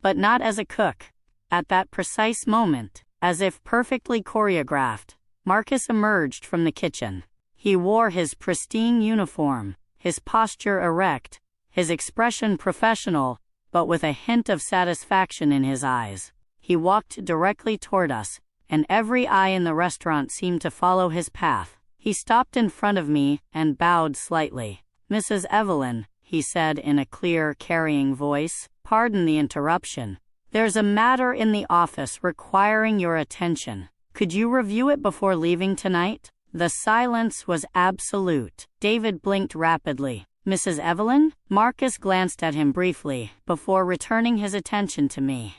Speaker 1: But not as a cook. At that precise moment, as if perfectly choreographed, Marcus emerged from the kitchen. He wore his pristine uniform, his posture erect, his expression professional, but with a hint of satisfaction in his eyes. He walked directly toward us, and every eye in the restaurant seemed to follow his path. He stopped in front of me and bowed slightly. Mrs. Evelyn, he said in a clear, carrying voice, pardon the interruption. There's a matter in the office requiring your attention. Could you review it before leaving tonight? The silence was absolute. David blinked rapidly. Mrs. Evelyn? Marcus glanced at him briefly, before returning his attention to me.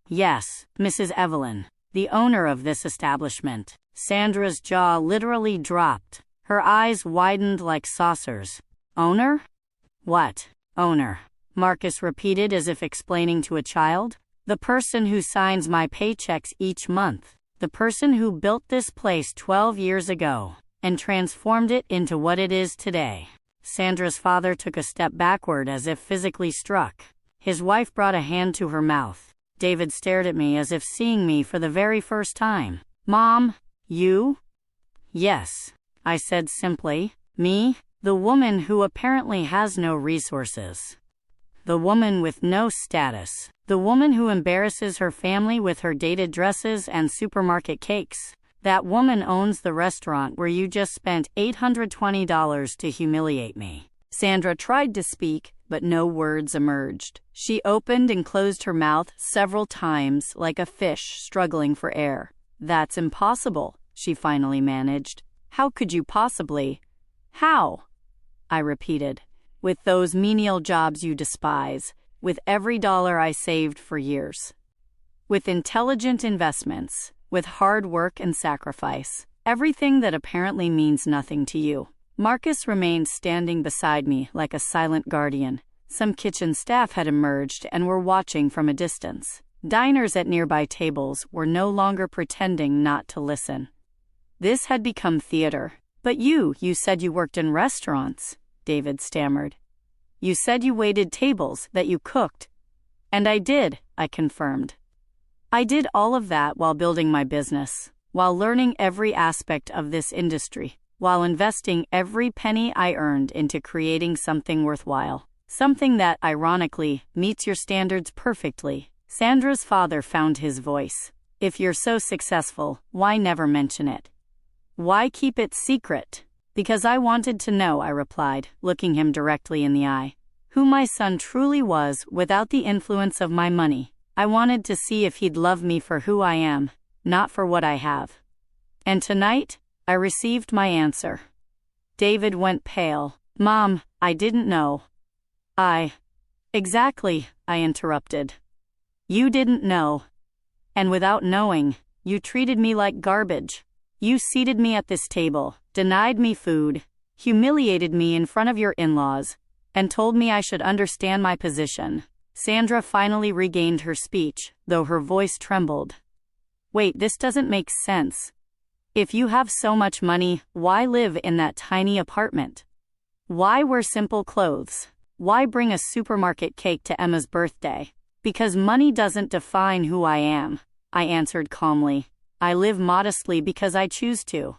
Speaker 1: Yes, Mrs. Evelyn, the owner of this establishment. Sandra's jaw literally dropped. Her eyes widened like saucers. Owner? What? Owner? Marcus repeated as if explaining to a child. The person who signs my paychecks each month. The person who built this place 12 years ago, and transformed it into what it is today. Sandra's father took a step backward as if physically struck. His wife brought a hand to her mouth. David stared at me as if seeing me for the very first time. Mom, you? Yes, I said simply. Me? The woman who apparently has no resources. The woman with no status. The woman who embarrasses her family with her dated dresses and supermarket cakes. That woman owns the restaurant where you just spent $820 to humiliate me. Sandra tried to speak, but no words emerged. She opened and closed her mouth several times like a fish struggling for air. That's impossible, she finally managed. How could you possibly? How? I repeated. With those menial jobs you despise, with every dollar I saved for years. With intelligent investments, with hard work and sacrifice, everything that apparently means nothing to you. Marcus remained standing beside me like a silent guardian. Some kitchen staff had emerged and were watching from a distance. Diners at nearby tables were no longer pretending not to listen. This had become theater. But you said you worked in restaurants, David stammered. You said you waited tables, that you cooked. And I did, I confirmed. I did all of that while building my business, while learning every aspect of this industry, while investing every penny I earned into creating something worthwhile. Something that, ironically, meets your standards perfectly. Sandra's father found his voice. If you're so successful, why never mention it? Why keep it secret? Because I wanted to know, I replied, looking him directly in the eye, who my son truly was without the influence of my money. I wanted to see if he'd love me for who I am, not for what I have. And tonight, I received my answer. David went pale. Mom, I didn't know. Exactly, I interrupted. You didn't know. And without knowing, you treated me like garbage. You seated me at this table, denied me food, humiliated me in front of your in-laws, and told me I should understand my position. Sandra finally regained her speech, though her voice trembled. Wait, this doesn't make sense. If you have so much money, why live in that tiny apartment? Why wear simple clothes? Why bring a supermarket cake to Emma's birthday? Because money doesn't define who I am, I answered calmly. I live modestly because I choose to.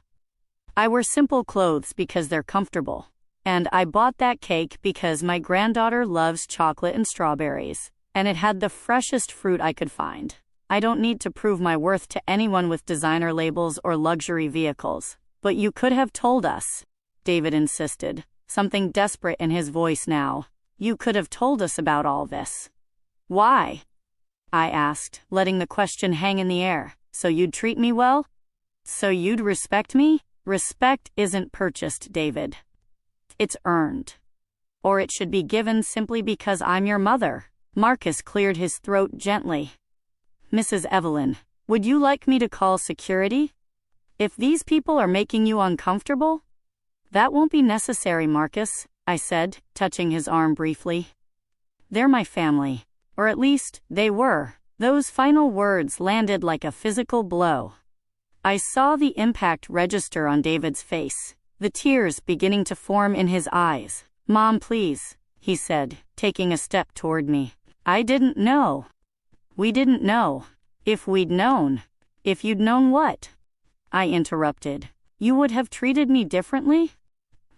Speaker 1: I wear simple clothes because they're comfortable. And I bought that cake because my granddaughter loves chocolate and strawberries, and it had the freshest fruit I could find. I don't need to prove my worth to anyone with designer labels or luxury vehicles. But you could have told us, David insisted, something desperate in his voice now. You could have told us about all this. Why? I asked, letting the question hang in the air. So you'd treat me well? So you'd respect me? Respect isn't purchased, David. It's earned. Or it should be given simply because I'm your mother. Marcus cleared his throat gently. Mrs. Evelyn, would you like me to call security? If these people are making you uncomfortable? That won't be necessary, Marcus, I said, touching his arm briefly. They're my family. Or at least, they were. Those final words landed like a physical blow. I saw the impact register on David's face, the tears beginning to form in his eyes. Mom, please, he said, taking a step toward me. I didn't know. We didn't know. If we'd known. If you'd known what? I interrupted. You would have treated me differently?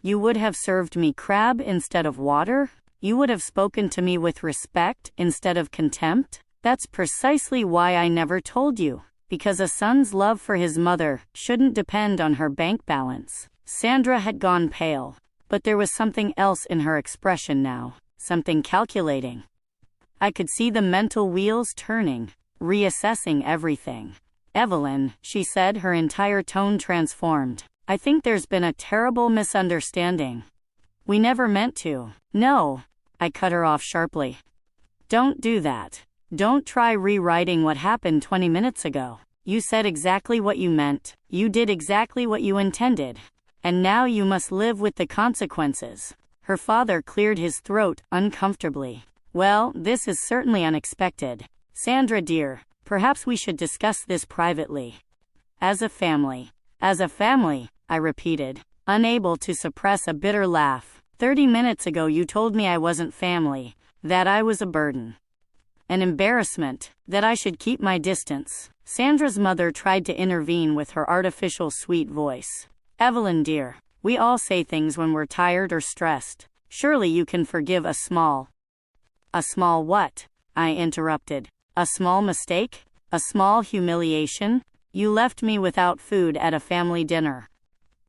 Speaker 1: You would have served me crab instead of water? You would have spoken to me with respect instead of contempt? That's precisely why I never told you. Because a son's love for his mother shouldn't depend on her bank balance. Sandra had gone pale, but there was something else in her expression now, something calculating. I could see the mental wheels turning, reassessing everything. Evelyn, she said, her entire tone transformed. I think there's been a terrible misunderstanding. We never meant to. No, I cut her off sharply. Don't do that. Don't try rewriting what happened 20 minutes ago. You said exactly what you meant. You did exactly what you intended. And now you must live with the consequences. Her father cleared his throat uncomfortably. Well, this is certainly unexpected. Sandra dear, perhaps we should discuss this privately. As a family. As a family, I repeated, unable to suppress a bitter laugh. 30 minutes ago you told me I wasn't family, that I was a burden. An embarrassment, that I should keep my distance. Sandra's mother tried to intervene with her artificial sweet voice. Evelyn dear, we all say things when we're tired or stressed. Surely you can forgive a small what? I interrupted. A small mistake? A small humiliation? You left me without food at a family dinner.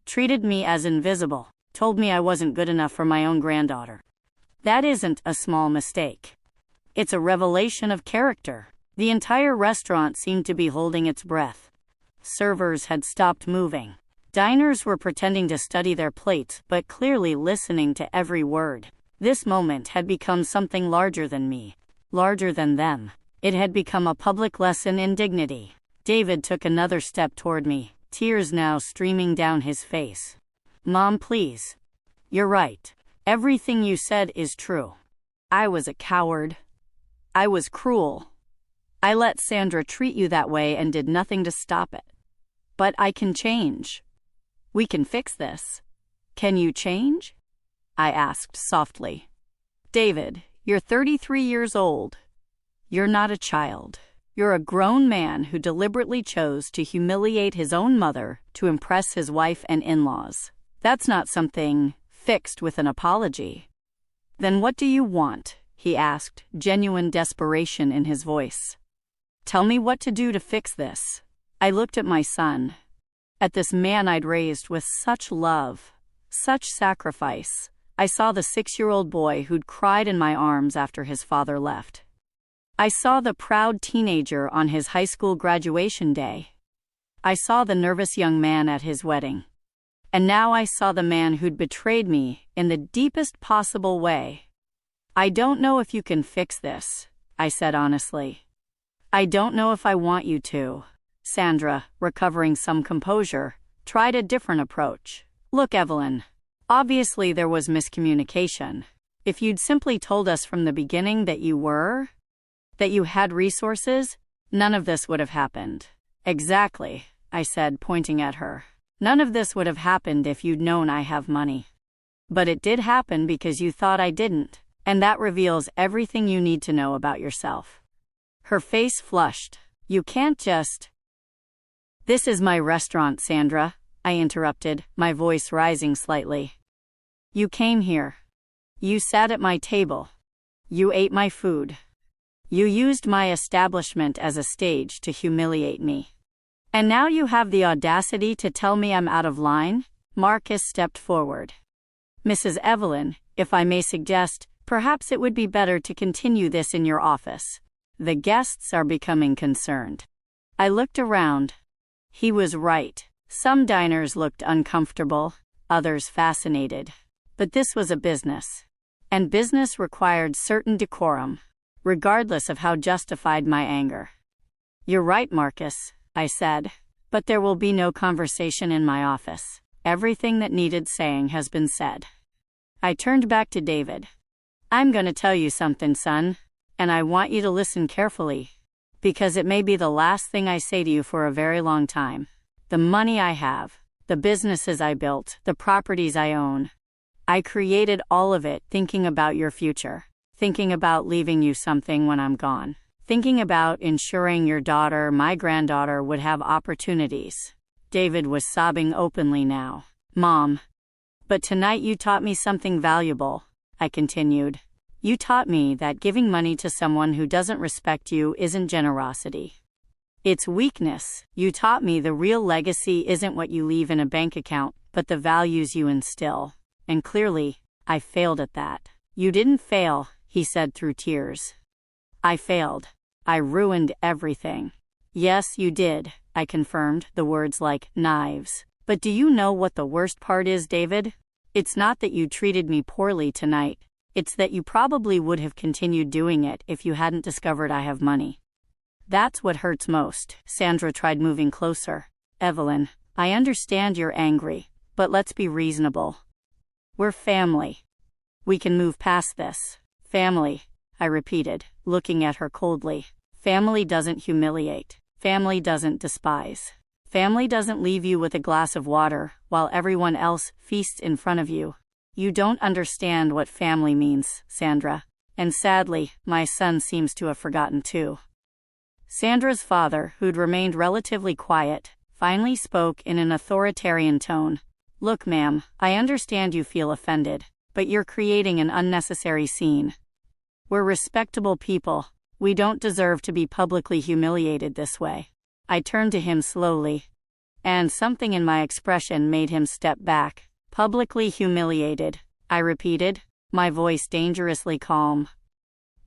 Speaker 1: Treated me as invisible. Told me I wasn't good enough for my own granddaughter. That isn't a small mistake. It's a revelation of character. The entire restaurant seemed to be holding its breath. Servers had stopped moving. Diners were pretending to study their plates but clearly listening to every word. This moment had become something larger than me. Larger than them. It had become a public lesson in dignity. David took another step toward me, tears now streaming down his face. Mom, please. You're right. Everything you said is true. I was a coward. I was cruel. I let Sandra treat you that way and did nothing to stop it. But I can change. We can fix this. Can you change? I asked softly. David, you're 33 years old. You're not a child. You're a grown man who deliberately chose to humiliate his own mother to impress his wife and in-laws. That's not something fixed with an apology. Then what do you want? He asked, genuine desperation in his voice. Tell me what to do to fix this. I looked at my son, at this man I'd raised with such love, such sacrifice. I saw the 6-year-old boy who'd cried in my arms after his father left. I saw the proud teenager on his high school graduation day. I saw the nervous young man at his wedding. And now I saw the man who'd betrayed me in the deepest possible way. I don't know if you can fix this, I said honestly. I don't know if I want you to. Sandra, recovering some composure, tried a different approach. Look, Evelyn. Obviously there was miscommunication. If you'd simply told us from the beginning that you had resources, none of this would have happened. Exactly, I said, pointing at her. None of this would have happened if you'd known I have money. But it did happen because you thought I didn't, and that reveals everything you need to know about yourself. Her face flushed. You can't just... This is my restaurant, Sandra, I interrupted, my voice rising slightly. You came here. You sat at my table. You ate my food. You used my establishment as a stage to humiliate me. And now you have the audacity to tell me I'm out of line? Marcus stepped forward. Mrs. Evelyn, if I may suggest, perhaps it would be better to continue this in your office. The guests are becoming concerned. I looked around. He was right. Some diners looked uncomfortable, others fascinated. But this was a business. And business required certain decorum, regardless of how justified my anger. You're right, Marcus, I said. But there will be no conversation in my office. Everything that needed saying has been said. I turned back to David. I'm going to tell you something, son, and I want you to listen carefully, because it may be the last thing I say to you for a very long time. The money I have, the businesses I built, the properties I own, I created all of it thinking about your future, thinking about leaving you something when I'm gone, thinking about ensuring your daughter, my granddaughter, would have opportunities. David was sobbing openly now. Mom. But tonight you taught me something valuable, I continued. You taught me that giving money to someone who doesn't respect you isn't generosity. It's weakness. You taught me the real legacy isn't what you leave in a bank account, but the values you instill. And clearly, I failed at that. You didn't fail, he said through tears. I failed. I ruined everything. Yes, you did, I confirmed, the words like knives. But do you know what the worst part is, David? It's not that you treated me poorly tonight. It's that you probably would have continued doing it if you hadn't discovered I have money. That's what hurts most. Sandra tried moving closer. Evelyn, I understand you're angry, but let's be reasonable. We're family. We can move past this. Family, I repeated, looking at her coldly. Family doesn't humiliate. Family doesn't despise. Family doesn't leave you with a glass of water while everyone else feasts in front of you. You don't understand what family means, Sandra. And sadly, my son seems to have forgotten too. Sandra's father, who'd remained relatively quiet, finally spoke in an authoritarian tone. Look, ma'am, I understand you feel offended, but you're creating an unnecessary scene. We're respectable people. We don't deserve to be publicly humiliated this way. I turned to him slowly, and something in my expression made him step back. Publicly humiliated, I repeated, my voice dangerously calm.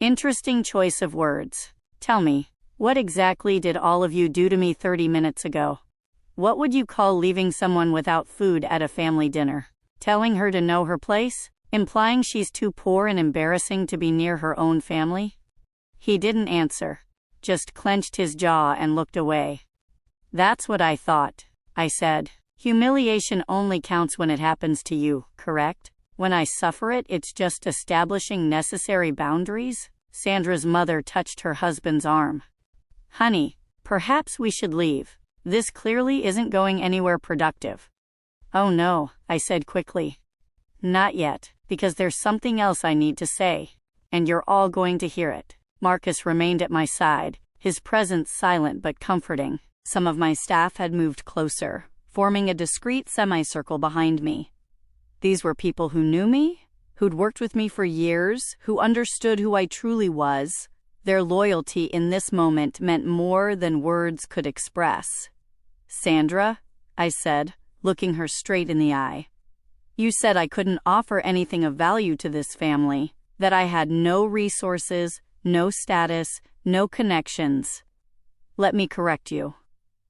Speaker 1: Interesting choice of words. Tell me, what exactly did all of you do to me 30 minutes ago? What would you call leaving someone without food at a family dinner? Telling her to know her place? Implying she's too poor and embarrassing to be near her own family? He didn't answer, just clenched his jaw and looked away. That's what I thought, I said. Humiliation only counts when it happens to you, correct? When I suffer it, it's just establishing necessary boundaries? Sandra's mother touched her husband's arm. Honey, perhaps we should leave. This clearly isn't going anywhere productive. Oh no, I said quickly. Not yet, because there's something else I need to say. And you're all going to hear it. Marcus remained at my side, his presence silent but comforting. Some of my staff had moved closer, forming a discreet semicircle behind me. These were people who knew me, who'd worked with me for years, who understood who I truly was. Their loyalty in this moment meant more than words could express. Sandra, I said, looking her straight in the eye. You said I couldn't offer anything of value to this family, that I had no resources, no status, no connections. Let me correct you.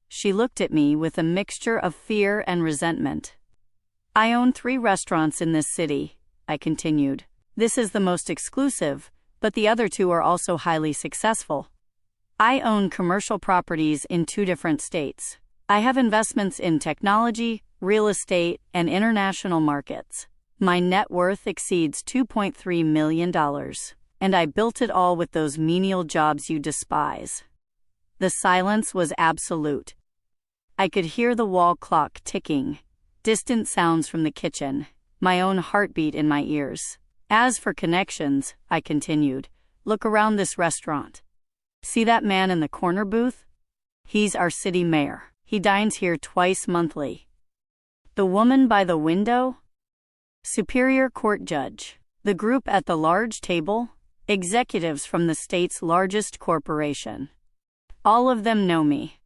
Speaker 1: She looked at me with a mixture of fear and resentment. I own 3 restaurants in this city, I continued. This is the most exclusive, but the other two are also highly successful. I own commercial properties in 2 different states. I have investments in technology, real estate, and international markets. My net worth exceeds $2.3 million, and I built it all with those menial jobs you despise. The silence was absolute. I could hear the wall clock ticking, distant sounds from the kitchen, my own heartbeat in my ears. As for connections, I continued, look around this restaurant. See that man in the corner booth? He's our city mayor. He dines here twice monthly. The woman by the window? Superior Court judge. The group at the large table? Executives from the state's largest corporation. All of them know me.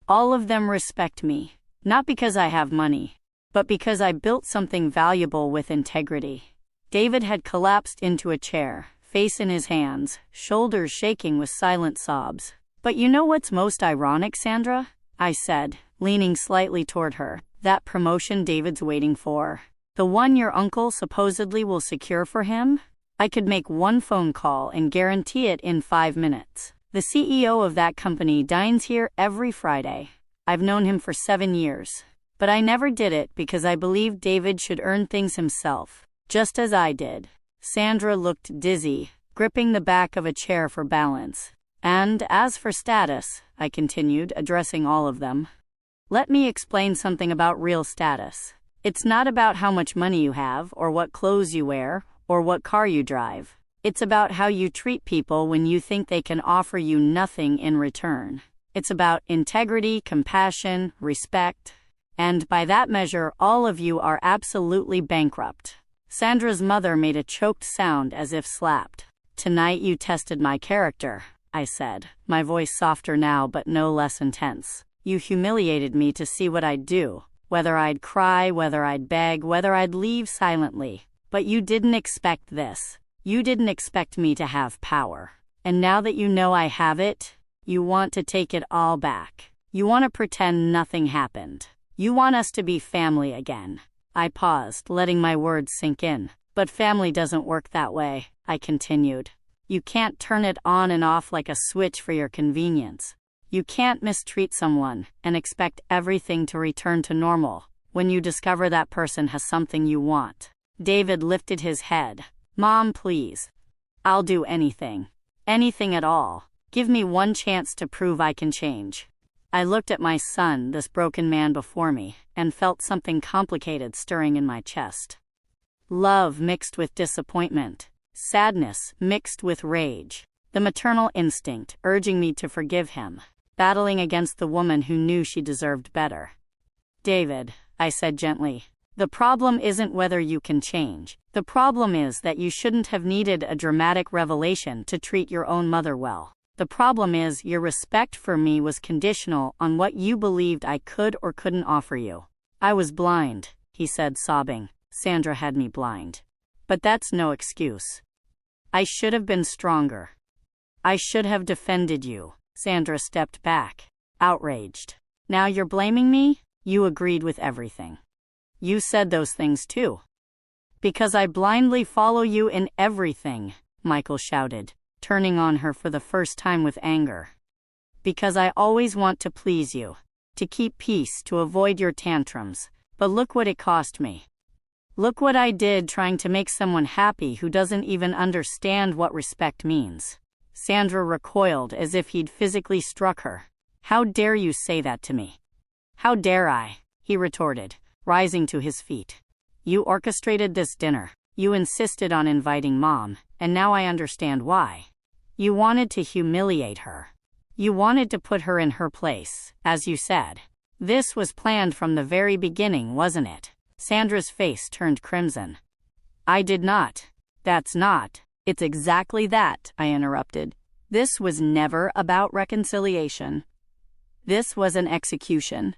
Speaker 1: All of them respect me, not because I have money, but because I built something valuable with integrity. David had collapsed into a chair, face in his hands, shoulders shaking with silent sobs. But you know what's most ironic, Sandra? I said, leaning slightly toward her. That promotion David's waiting for. The one your uncle supposedly will secure for him? I could make one phone call and guarantee it in 5 minutes. The CEO of that company dines here every Friday. I've known him for 7 years. But I never did it because I believed David should earn things himself, just as I did. Sandra looked dizzy, gripping the back of a chair for balance. And as for status, I continued, addressing all of them. Let me explain something about real status. It's not about how much money you have, or what clothes you wear, or what car you drive. It's about how you treat people when you think they can offer you nothing in return. It's about integrity, compassion, respect. And by that measure, all of you are absolutely bankrupt. Sandra's mother made a choked sound as if slapped. Tonight you tested my character, I said, my voice softer now but no less intense. You humiliated me to see what I'd do, whether I'd cry, whether I'd beg, whether I'd leave silently. But you didn't expect this. You didn't expect me to have power. And now that you know I have it, you want to take it all back. You want to pretend nothing happened. You want us to be family again. I paused, letting my words sink in. But family doesn't work that way, I continued. You can't turn it on and off like a switch for your convenience. You can't mistreat someone and expect everything to return to normal when you discover that person has something you want. David lifted his head. Mom, please. I'll do anything. Anything at all. Give me one chance to prove I can change. I looked at my son, this broken man before me, and felt something complicated stirring in my chest. Love mixed with disappointment. Sadness mixed with rage. The maternal instinct urging me to forgive him, battling against the woman who knew she deserved better. David, I said gently, the problem isn't whether you can change. The problem is that you shouldn't have needed a dramatic revelation to treat your own mother well. The problem is your respect for me was conditional on what you believed I could or couldn't offer you. I was blind, he said, sobbing. Sandra had me blind. But that's no excuse. I should have been stronger. I should have defended you. Sandra stepped back, outraged. Now you're blaming me? You agreed with everything. You said those things too. Because I blindly follow you in everything, Michael shouted, turning on her for the first time with anger. Because I always want to please you, to keep peace, to avoid your tantrums. But look what it cost me. Look what I did trying to make someone happy who doesn't even understand what respect means. Sandra recoiled as if he'd physically struck her. How dare you say that to me? How dare I? He retorted, rising to his feet. You orchestrated this dinner. You insisted on inviting Mom, and now I understand why. You wanted to humiliate her. You wanted to put her in her place, as you said. This was planned from the very beginning, wasn't it? Sandra's face turned crimson. I did not. That's not. It's exactly that, I interrupted. This was never about reconciliation. This was an execution.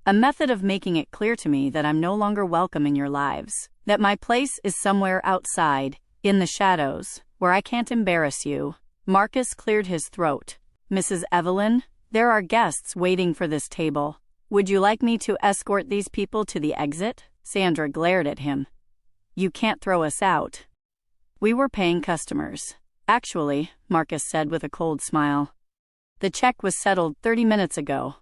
Speaker 1: A method of making it clear to me that I'm no longer welcome in your lives. That my place is somewhere outside, in the shadows, where I can't embarrass you. Marcus cleared his throat. Mrs. Evelyn, there are guests waiting for this table. Would you like me to escort these people to the exit? Sandra glared at him. You can't throw us out. We were paying customers. Actually, Marcus said with a cold smile. The check was settled 30 minutes ago.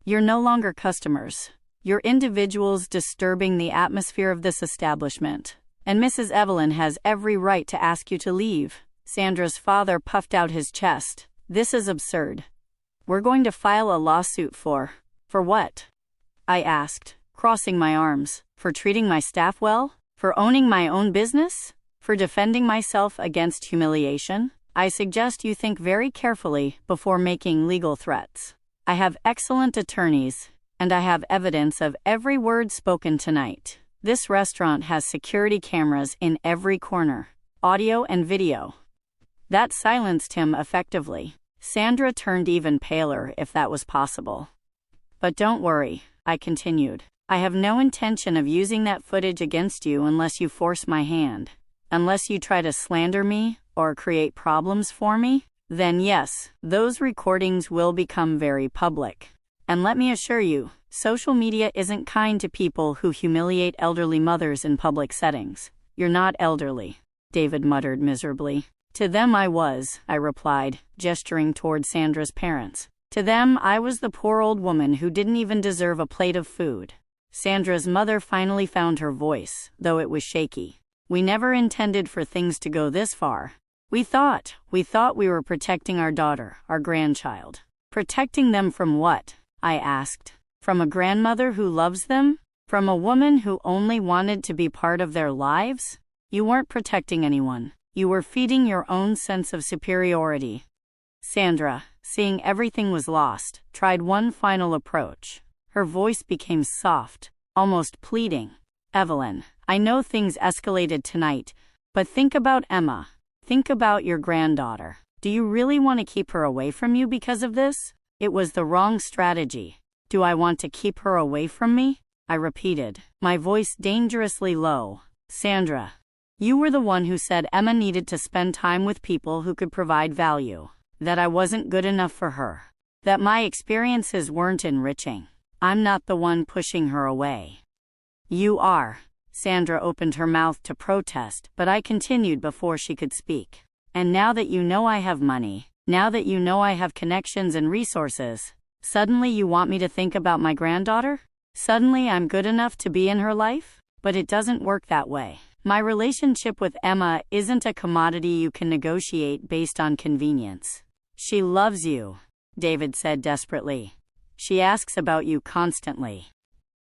Speaker 1: You're no longer customers. You're individuals disturbing the atmosphere of this establishment. And Mrs. Evelyn has every right to ask you to leave. Sandra's father puffed out his chest. This is absurd. We're going to file a lawsuit for what? I asked, crossing my arms. For treating my staff well? For owning my own business? For defending myself against humiliation? I suggest you think very carefully before making legal threats. I have excellent attorneys, and I have evidence of every word spoken tonight. This restaurant has security cameras in every corner, audio and video. That silenced him effectively. Sandra turned even paler if that was possible. But don't worry, I continued. I have no intention of using that footage against you unless you force my hand. Unless you try to slander me or create problems for me, then yes, those recordings will become very public. And let me assure you, social media isn't kind to people who humiliate elderly mothers in public settings. You're not elderly, David muttered miserably. To them I was, I replied, gesturing toward Sandra's parents. To them I was the poor old woman who didn't even deserve a plate of food. Sandra's mother finally found her voice, though it was shaky. We never intended for things to go this far. We thought we were protecting our daughter, our grandchild. Protecting them from what? I asked. From a grandmother who loves them? From a woman who only wanted to be part of their lives? You weren't protecting anyone. You were feeding your own sense of superiority. Sandra, seeing everything was lost, tried one final approach. Her voice became soft, almost pleading. Evelyn, I know things escalated tonight, but think about Emma. Think about your granddaughter. Do you really want to keep her away from you because of this? It was the wrong strategy. Do I want to keep her away from me? I repeated, my voice dangerously low. Sandra, you were the one who said Emma needed to spend time with people who could provide value. That I wasn't good enough for her. That my experiences weren't enriching. I'm not the one pushing her away. You are. Sandra opened her mouth to protest, but I continued before she could speak. And now that you know I have money, now that you know I have connections and resources, suddenly you want me to think about my granddaughter? Suddenly I'm good enough to be in her life? But it doesn't work that way. My relationship with Emma isn't a commodity you can negotiate based on convenience. She loves you, David said desperately. She asks about you constantly.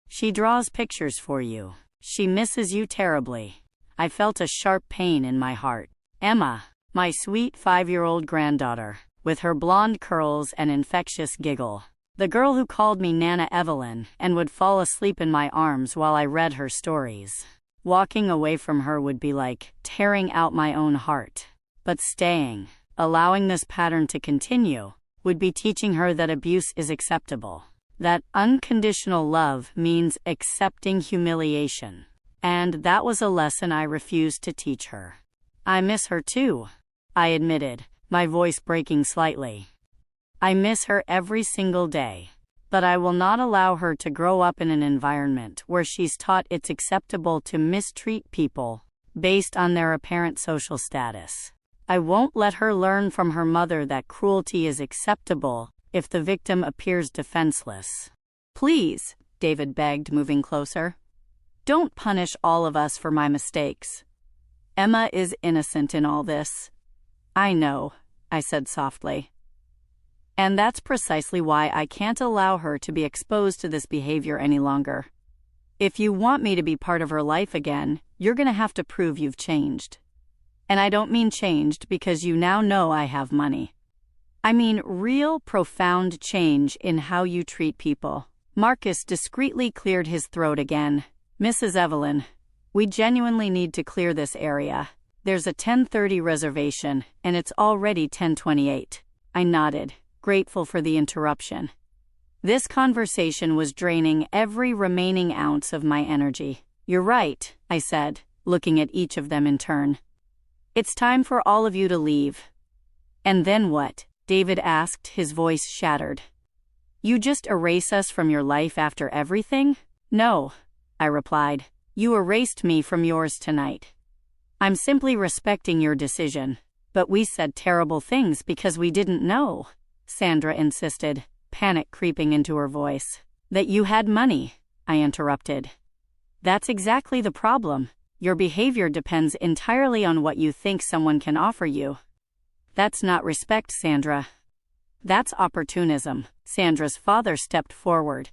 Speaker 1: She draws pictures for you. She misses you terribly. I felt a sharp pain in my heart. Emma, my sweet 5-year-old granddaughter, with her blonde curls and infectious giggle. The girl who called me Nana Evelyn and would fall asleep in my arms while I read her stories. Walking away from her would be like tearing out my own heart. But staying, allowing this pattern to continue, would be teaching her that abuse is acceptable. That unconditional love means accepting humiliation. And that was a lesson I refused to teach her. I miss her too, I admitted, my voice breaking slightly. I miss her every single day. But I will not allow her to grow up in an environment where she's taught it's acceptable to mistreat people based on their apparent social status. I won't let her learn from her mother that cruelty is acceptable if the victim appears defenseless. Please, David begged, moving closer. Don't punish all of us for my mistakes. Emma is innocent in all this. I know, I said softly. And that's precisely why I can't allow her to be exposed to this behavior any longer. If you want me to be part of her life again, you're going to have to prove you've changed. And I don't mean changed because you now know I have money. I mean real, profound change in how you treat people. Marcus discreetly cleared his throat again. Mrs. Evelyn, we genuinely need to clear this area. There's a 10:30 reservation, and it's already 10:28. I nodded, grateful for the interruption. This conversation was draining every remaining ounce of my energy. You're right, I said, looking at each of them in turn. It's time for all of you to leave. And then what? David asked, his voice shattered. You just erase us from your life after everything? No, I replied. You erased me from yours tonight. I'm simply respecting your decision. But we said terrible things because we didn't know, Sandra insisted, panic creeping into her voice. That you had money, I interrupted. That's exactly the problem. Your behavior depends entirely on what you think someone can offer you. That's not respect, Sandra. That's opportunism. Sandra's father stepped forward,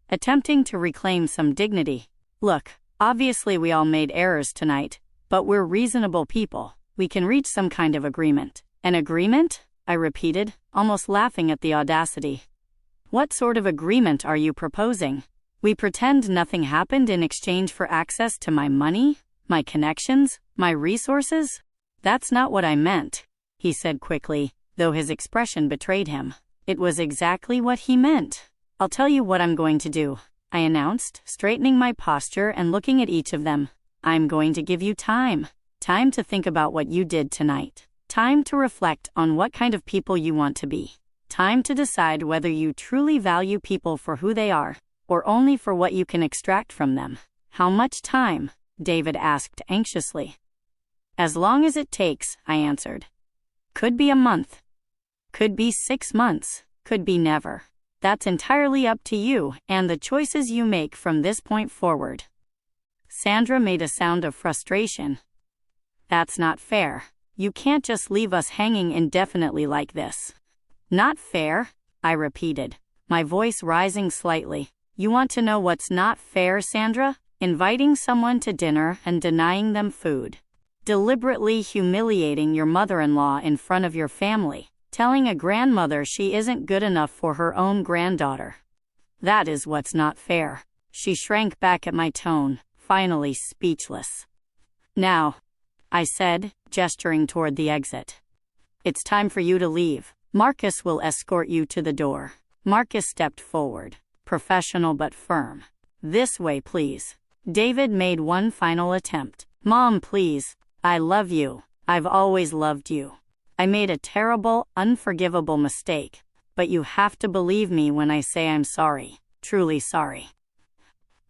Speaker 1: attempting to reclaim some dignity. Look, obviously we all made errors tonight, but we're reasonable people. We can reach some kind of agreement. An agreement? I repeated, almost laughing at the audacity. What sort of agreement are you proposing? We pretend nothing happened in exchange for access to my money, my connections, my resources? That's not what I meant, he said quickly, though his expression betrayed him. It was exactly what he meant. I'll tell you what I'm going to do, I announced, straightening my posture and looking at each of them. I'm going to give you time. Time to think about what you did tonight. Time to reflect on what kind of people you want to be. Time to decide whether you truly value people for who they are, or only for what you can extract from them. How much time? David asked anxiously. As long as it takes, I answered. Could be a month. Could be 6 months. Could be never. That's entirely up to you and the choices you make from this point forward. Sandra made a sound of frustration. That's not fair. You can't just leave us hanging indefinitely like this. Not fair, I repeated, my voice rising slightly. You want to know what's not fair, Sandra? Inviting someone to dinner and denying them food. Deliberately humiliating your mother-in-law in front of your family. Telling a grandmother she isn't good enough for her own granddaughter. That is what's not fair. She shrank back at my tone, finally speechless. Now, I said, gesturing toward the exit. It's time for you to leave. Marcus will escort you to the door. Marcus stepped forward, professional but firm. This way, please. David made one final attempt. Mom, please. I love you. I've always loved you. I made a terrible, unforgivable mistake, but you have to believe me when I say I'm sorry, truly sorry.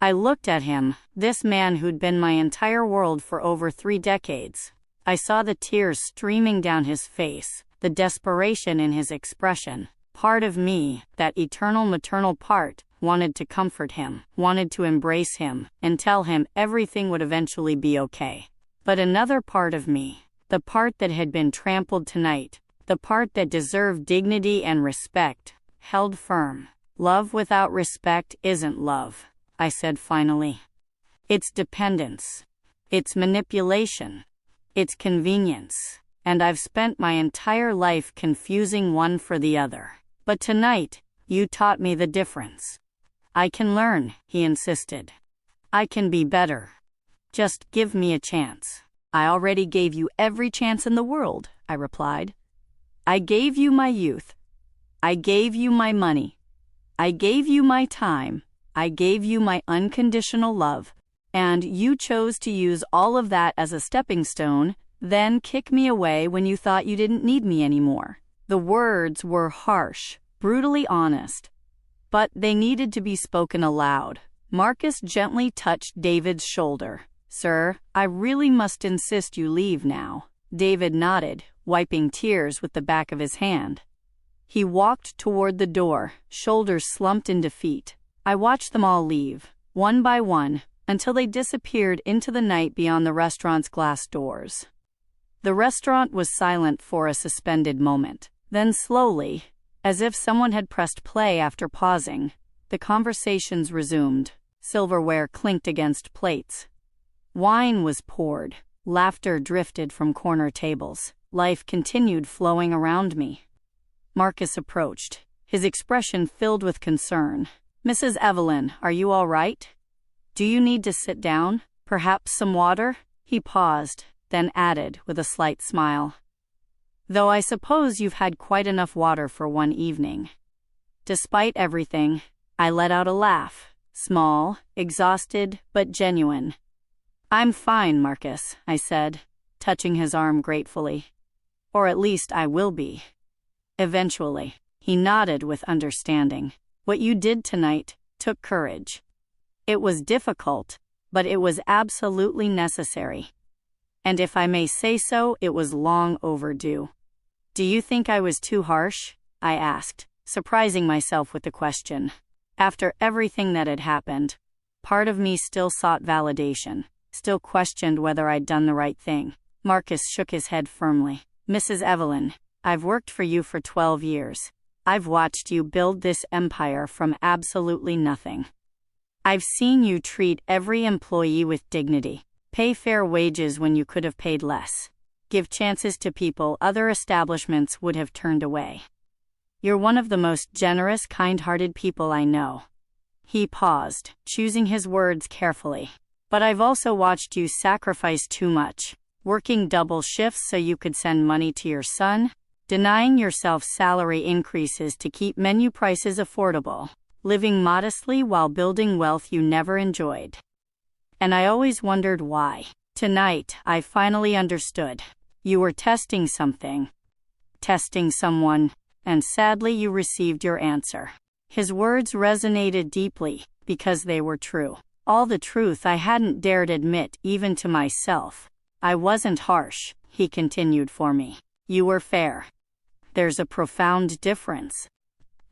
Speaker 1: I looked at him, this man who'd been my entire world for over 3 decades. I saw the tears streaming down his face, the desperation in his expression. Part of me, that eternal maternal part, wanted to comfort him, wanted to embrace him, and tell him everything would eventually be okay. But another part of me, the part that had been trampled tonight, the part that deserved dignity and respect, held firm. Love without respect isn't love, I said finally. It's dependence. It's manipulation. It's convenience. And I've spent my entire life confusing one for the other. But tonight, you taught me the difference. I can learn, he insisted. I can be better. Just give me a chance. I already gave you every chance in the world, I replied. I gave you my youth. I gave you my money. I gave you my time. I gave you my unconditional love. And you chose to use all of that as a stepping stone, then kick me away when you thought you didn't need me anymore. The words were harsh, brutally honest, but they needed to be spoken aloud. Marcus gently touched David's shoulder. Sir, I really must insist you leave now. David nodded, wiping tears with the back of his hand. He walked toward the door, shoulders slumped in defeat. I watched them all leave, one by one, until they disappeared into the night beyond the restaurant's glass doors. The restaurant was silent for a suspended moment. Then slowly, as if someone had pressed play after pausing, the conversations resumed. Silverware clinked against plates. Wine was poured. Laughter drifted from corner tables. Life continued flowing around me. Marcus approached, his expression filled with concern. Mrs. Evelyn, are you all right? Do you need to sit down? Perhaps some water? He paused, then added with a slight smile. Though I suppose you've had quite enough water for one evening. Despite everything, I let out a laugh, small, exhausted, but genuine. I'm fine, Marcus, I said, touching his arm gratefully. Or at least I will be. Eventually, he nodded with understanding. What you did tonight took courage. It was difficult, but it was absolutely necessary. And if I may say so, it was long overdue. Do you think I was too harsh? I asked, surprising myself with the question. After everything that had happened, part of me still sought validation, still questioned whether I'd done the right thing. Marcus shook his head firmly. Mrs. Evelyn, I've worked for you for 12 years. I've watched you build this empire from absolutely nothing. I've seen you treat every employee with dignity, pay fair wages when you could have paid less, give chances to people other establishments would have turned away. You're one of the most generous, kind-hearted people I know. He paused, choosing his words carefully. But I've also watched you sacrifice too much, working double shifts so you could send money to your son, denying yourself salary increases to keep menu prices affordable, living modestly while building wealth you never enjoyed. And I always wondered why. Tonight, I finally understood. You were testing something, testing someone, and sadly you received your answer. His words resonated deeply, because they were true. All the truth I hadn't dared admit even to myself. I wasn't harsh, he continued for me. You were fair. There's a profound difference.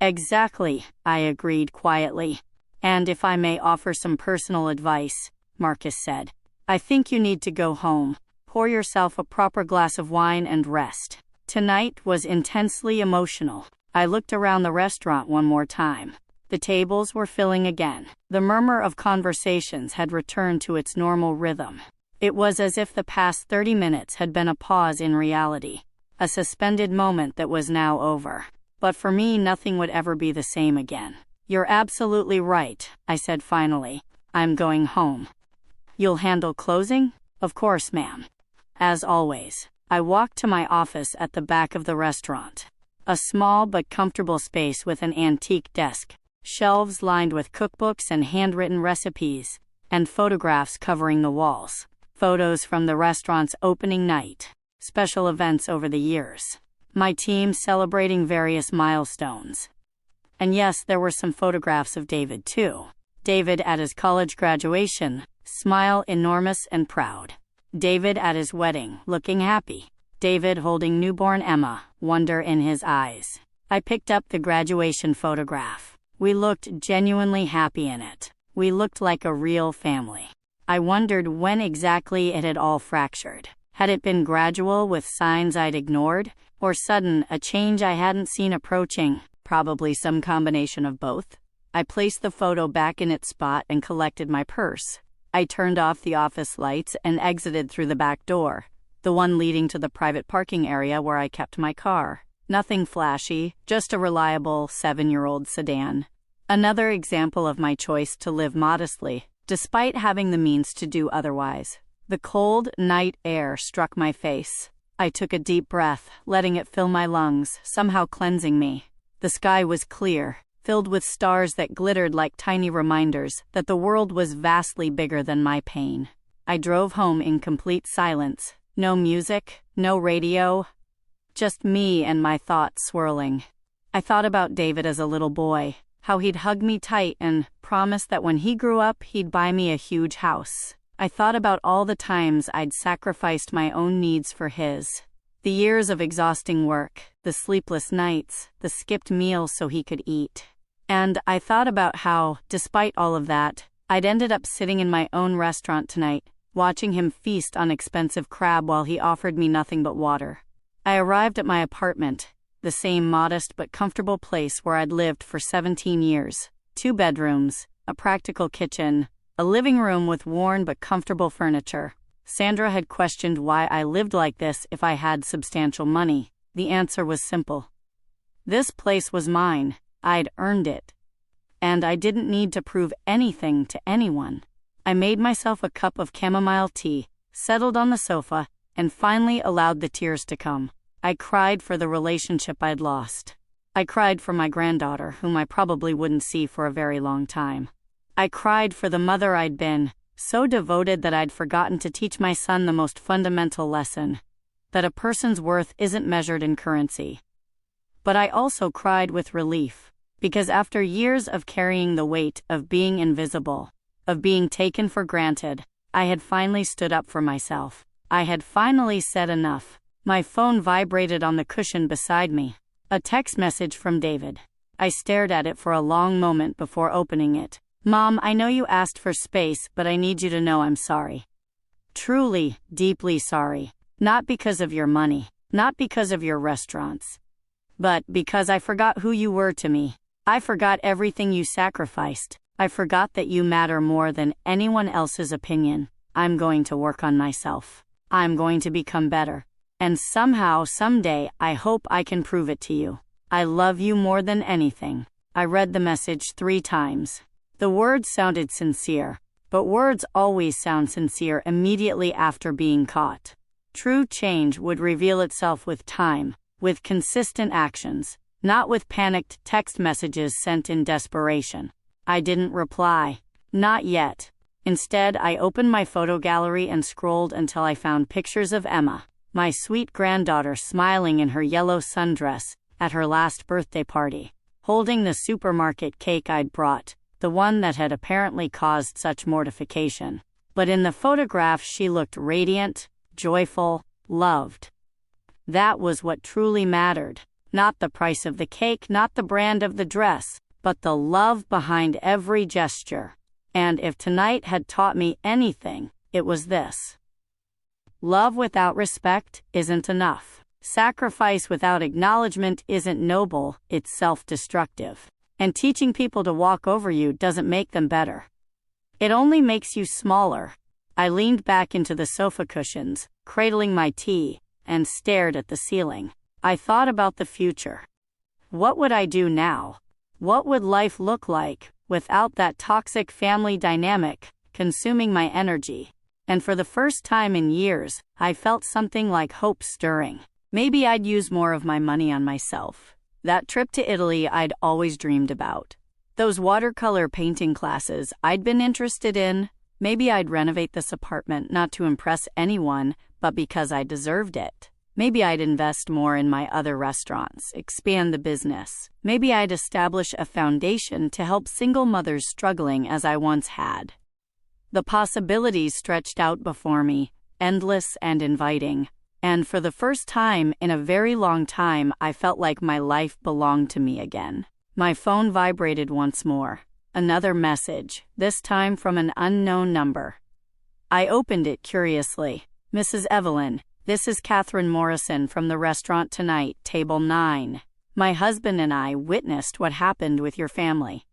Speaker 1: Exactly, I agreed quietly. And if I may offer some personal advice, Marcus said, I think you need to go home, pour yourself a proper glass of wine and rest. Tonight was intensely emotional. I looked around the restaurant one more time. The tables were filling again. The murmur of conversations had returned to its normal rhythm. It was as if the past 30 minutes had been a pause in reality, a suspended moment that was now over. But for me, nothing would ever be the same again. You're absolutely right, I said finally. I'm going home. You'll handle closing? Of course, ma'am. As always. I walked to my office at the back of the restaurant. A small but comfortable space with an antique desk, shelves lined with cookbooks and handwritten recipes, and photographs covering the walls. Photos from the restaurant's opening night, special events over the years, my team celebrating various milestones. And yes, there were some photographs of David too. David at his college graduation, smile enormous and proud. David at his wedding, looking happy. David holding newborn Emma, wonder in his eyes. I picked up the graduation photograph. We looked genuinely happy in it. We looked like a real family. I wondered when exactly it had all fractured. Had it been gradual with signs I'd ignored, or sudden, a change I hadn't seen approaching? Probably some combination of both. I placed the photo back in its spot and collected my purse. I turned off the office lights and exited through the back door, the one leading to the private parking area where I kept my car. Nothing flashy, just a reliable 7-year-old sedan. Another example of my choice to live modestly, despite having the means to do otherwise. The cold night air struck my face. I took a deep breath, letting it fill my lungs, somehow cleansing me. The sky was clear, filled with stars that glittered like tiny reminders that the world was vastly bigger than my pain. I drove home in complete silence. No music, no radio, just me and my thoughts swirling. I thought about David as a little boy, how he'd hug me tight and promise that when he grew up he'd buy me a huge house. I thought about all the times I'd sacrificed my own needs for his. The years of exhausting work, the sleepless nights, the skipped meals so he could eat. And I thought about how, despite all of that, I'd ended up sitting in my own restaurant tonight, watching him feast on expensive crab while he offered me nothing but water. I arrived at my apartment, the same modest but comfortable place where I'd lived for 17 years. 2 bedrooms, a practical kitchen, a living room with worn but comfortable furniture. Sandra had questioned why I lived like this if I had substantial money. The answer was simple. This place was mine. I'd earned it. And I didn't need to prove anything to anyone. I made myself a cup of chamomile tea, settled on the sofa, and finally allowed the tears to come. I cried for the relationship I'd lost. I cried for my granddaughter, whom I probably wouldn't see for a very long time. I cried for the mother I'd been, so devoted that I'd forgotten to teach my son the most fundamental lesson, that a person's worth isn't measured in currency. But I also cried with relief, because after years of carrying the weight of being invisible, of being taken for granted, I had finally stood up for myself. I had finally said enough. My phone vibrated on the cushion beside me. A text message from David. I stared at it for a long moment before opening it. Mom, I know you asked for space, but I need you to know I'm sorry. Truly, deeply sorry. Not because of your money, not because of your restaurants, but because I forgot who you were to me. I forgot everything you sacrificed. I forgot that you matter more than anyone else's opinion. I'm going to work on myself. I'm going to become better. And somehow, someday, I hope I can prove it to you. I love you more than anything. I read the message 3 times. The words sounded sincere, but words always sound sincere immediately after being caught. True change would reveal itself with time, with consistent actions, not with panicked text messages sent in desperation. I didn't reply. Not yet. Instead, I opened my photo gallery and scrolled until I found pictures of Emma, my sweet granddaughter, smiling in her yellow sundress at her last birthday party, holding the supermarket cake I'd brought, the one that had apparently caused such mortification. But in the photograph she looked radiant, joyful, loved. That was what truly mattered. Not the price of the cake, not the brand of the dress, but the love behind every gesture. And if tonight had taught me anything, it was this. Love without respect isn't enough. Sacrifice without acknowledgement isn't noble, it's self-destructive. And teaching people to walk over you doesn't make them better. It only makes you smaller. I leaned back into the sofa cushions, cradling my tea, and stared at the ceiling. I thought about the future. What would I do now? What would life look like without that toxic family dynamic consuming my energy? And for the first time in years, I felt something like hope stirring. Maybe I'd use more of my money on myself. That trip to Italy I'd always dreamed about. Those watercolor painting classes I'd been interested in. Maybe I'd renovate this apartment not to impress anyone, but because I deserved it. Maybe I'd invest more in my other restaurants, expand the business. Maybe I'd establish a foundation to help single mothers struggling as I once had. The possibilities stretched out before me, endless and inviting. And for the first time in a very long time, I felt like my life belonged to me again. My phone vibrated once more. Another message, this time from an unknown number. I opened it curiously. Mrs. Evelyn, this is Catherine Morrison from the restaurant tonight, table 9. My husband and I witnessed what happened with your family.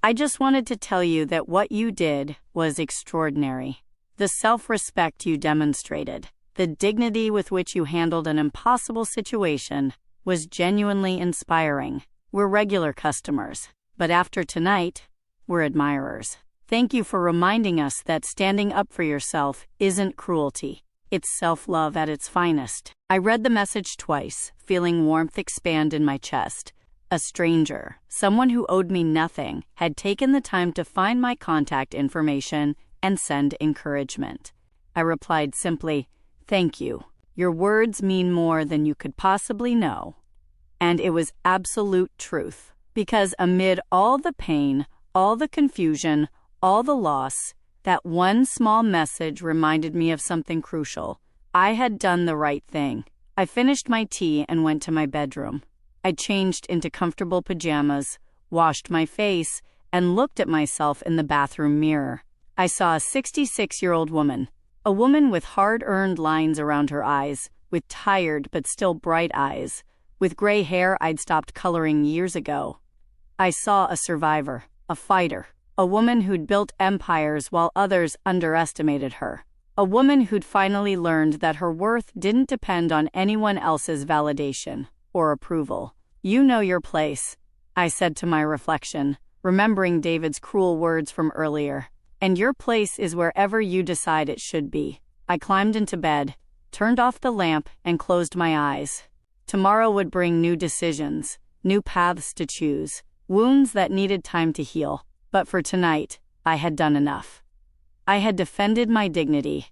Speaker 1: I just wanted to tell you that what you did was extraordinary. The self-respect you demonstrated, the dignity with which you handled an impossible situation, was genuinely inspiring. We're regular customers, but after tonight, we're admirers. Thank you for reminding us that standing up for yourself isn't cruelty. It's self-love at its finest. I read the message twice, feeling warmth expand in my chest. A stranger, someone who owed me nothing, had taken the time to find my contact information and send encouragement. I replied simply, "Thank you. Your words mean more than you could possibly know." And it was absolute truth, because amid all the pain, all the confusion, all the loss, that one small message reminded me of something crucial. I had done the right thing. I finished my tea and went to my bedroom. I changed into comfortable pajamas, washed my face, and looked at myself in the bathroom mirror. I saw a 66-year-old woman, a woman with hard-earned lines around her eyes, with tired but still bright eyes, with gray hair I'd stopped coloring years ago. I saw a survivor, a fighter, a woman who'd built empires while others underestimated her. A woman who'd finally learned that her worth didn't depend on anyone else's validation or approval. "You know your place," I said to my reflection, remembering David's cruel words from earlier. "And your place is wherever you decide it should be." I climbed into bed, turned off the lamp, and closed my eyes. Tomorrow would bring new decisions, new paths to choose, wounds that needed time to heal. But for tonight, I had done enough. I had defended my dignity.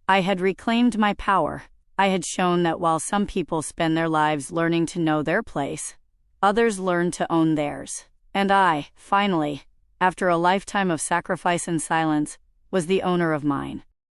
Speaker 1: I had reclaimed my power. I had shown that while some people spend their lives learning to know their place, others learn to own theirs. And I, finally, after a lifetime of sacrifice and silence, was the owner of mine.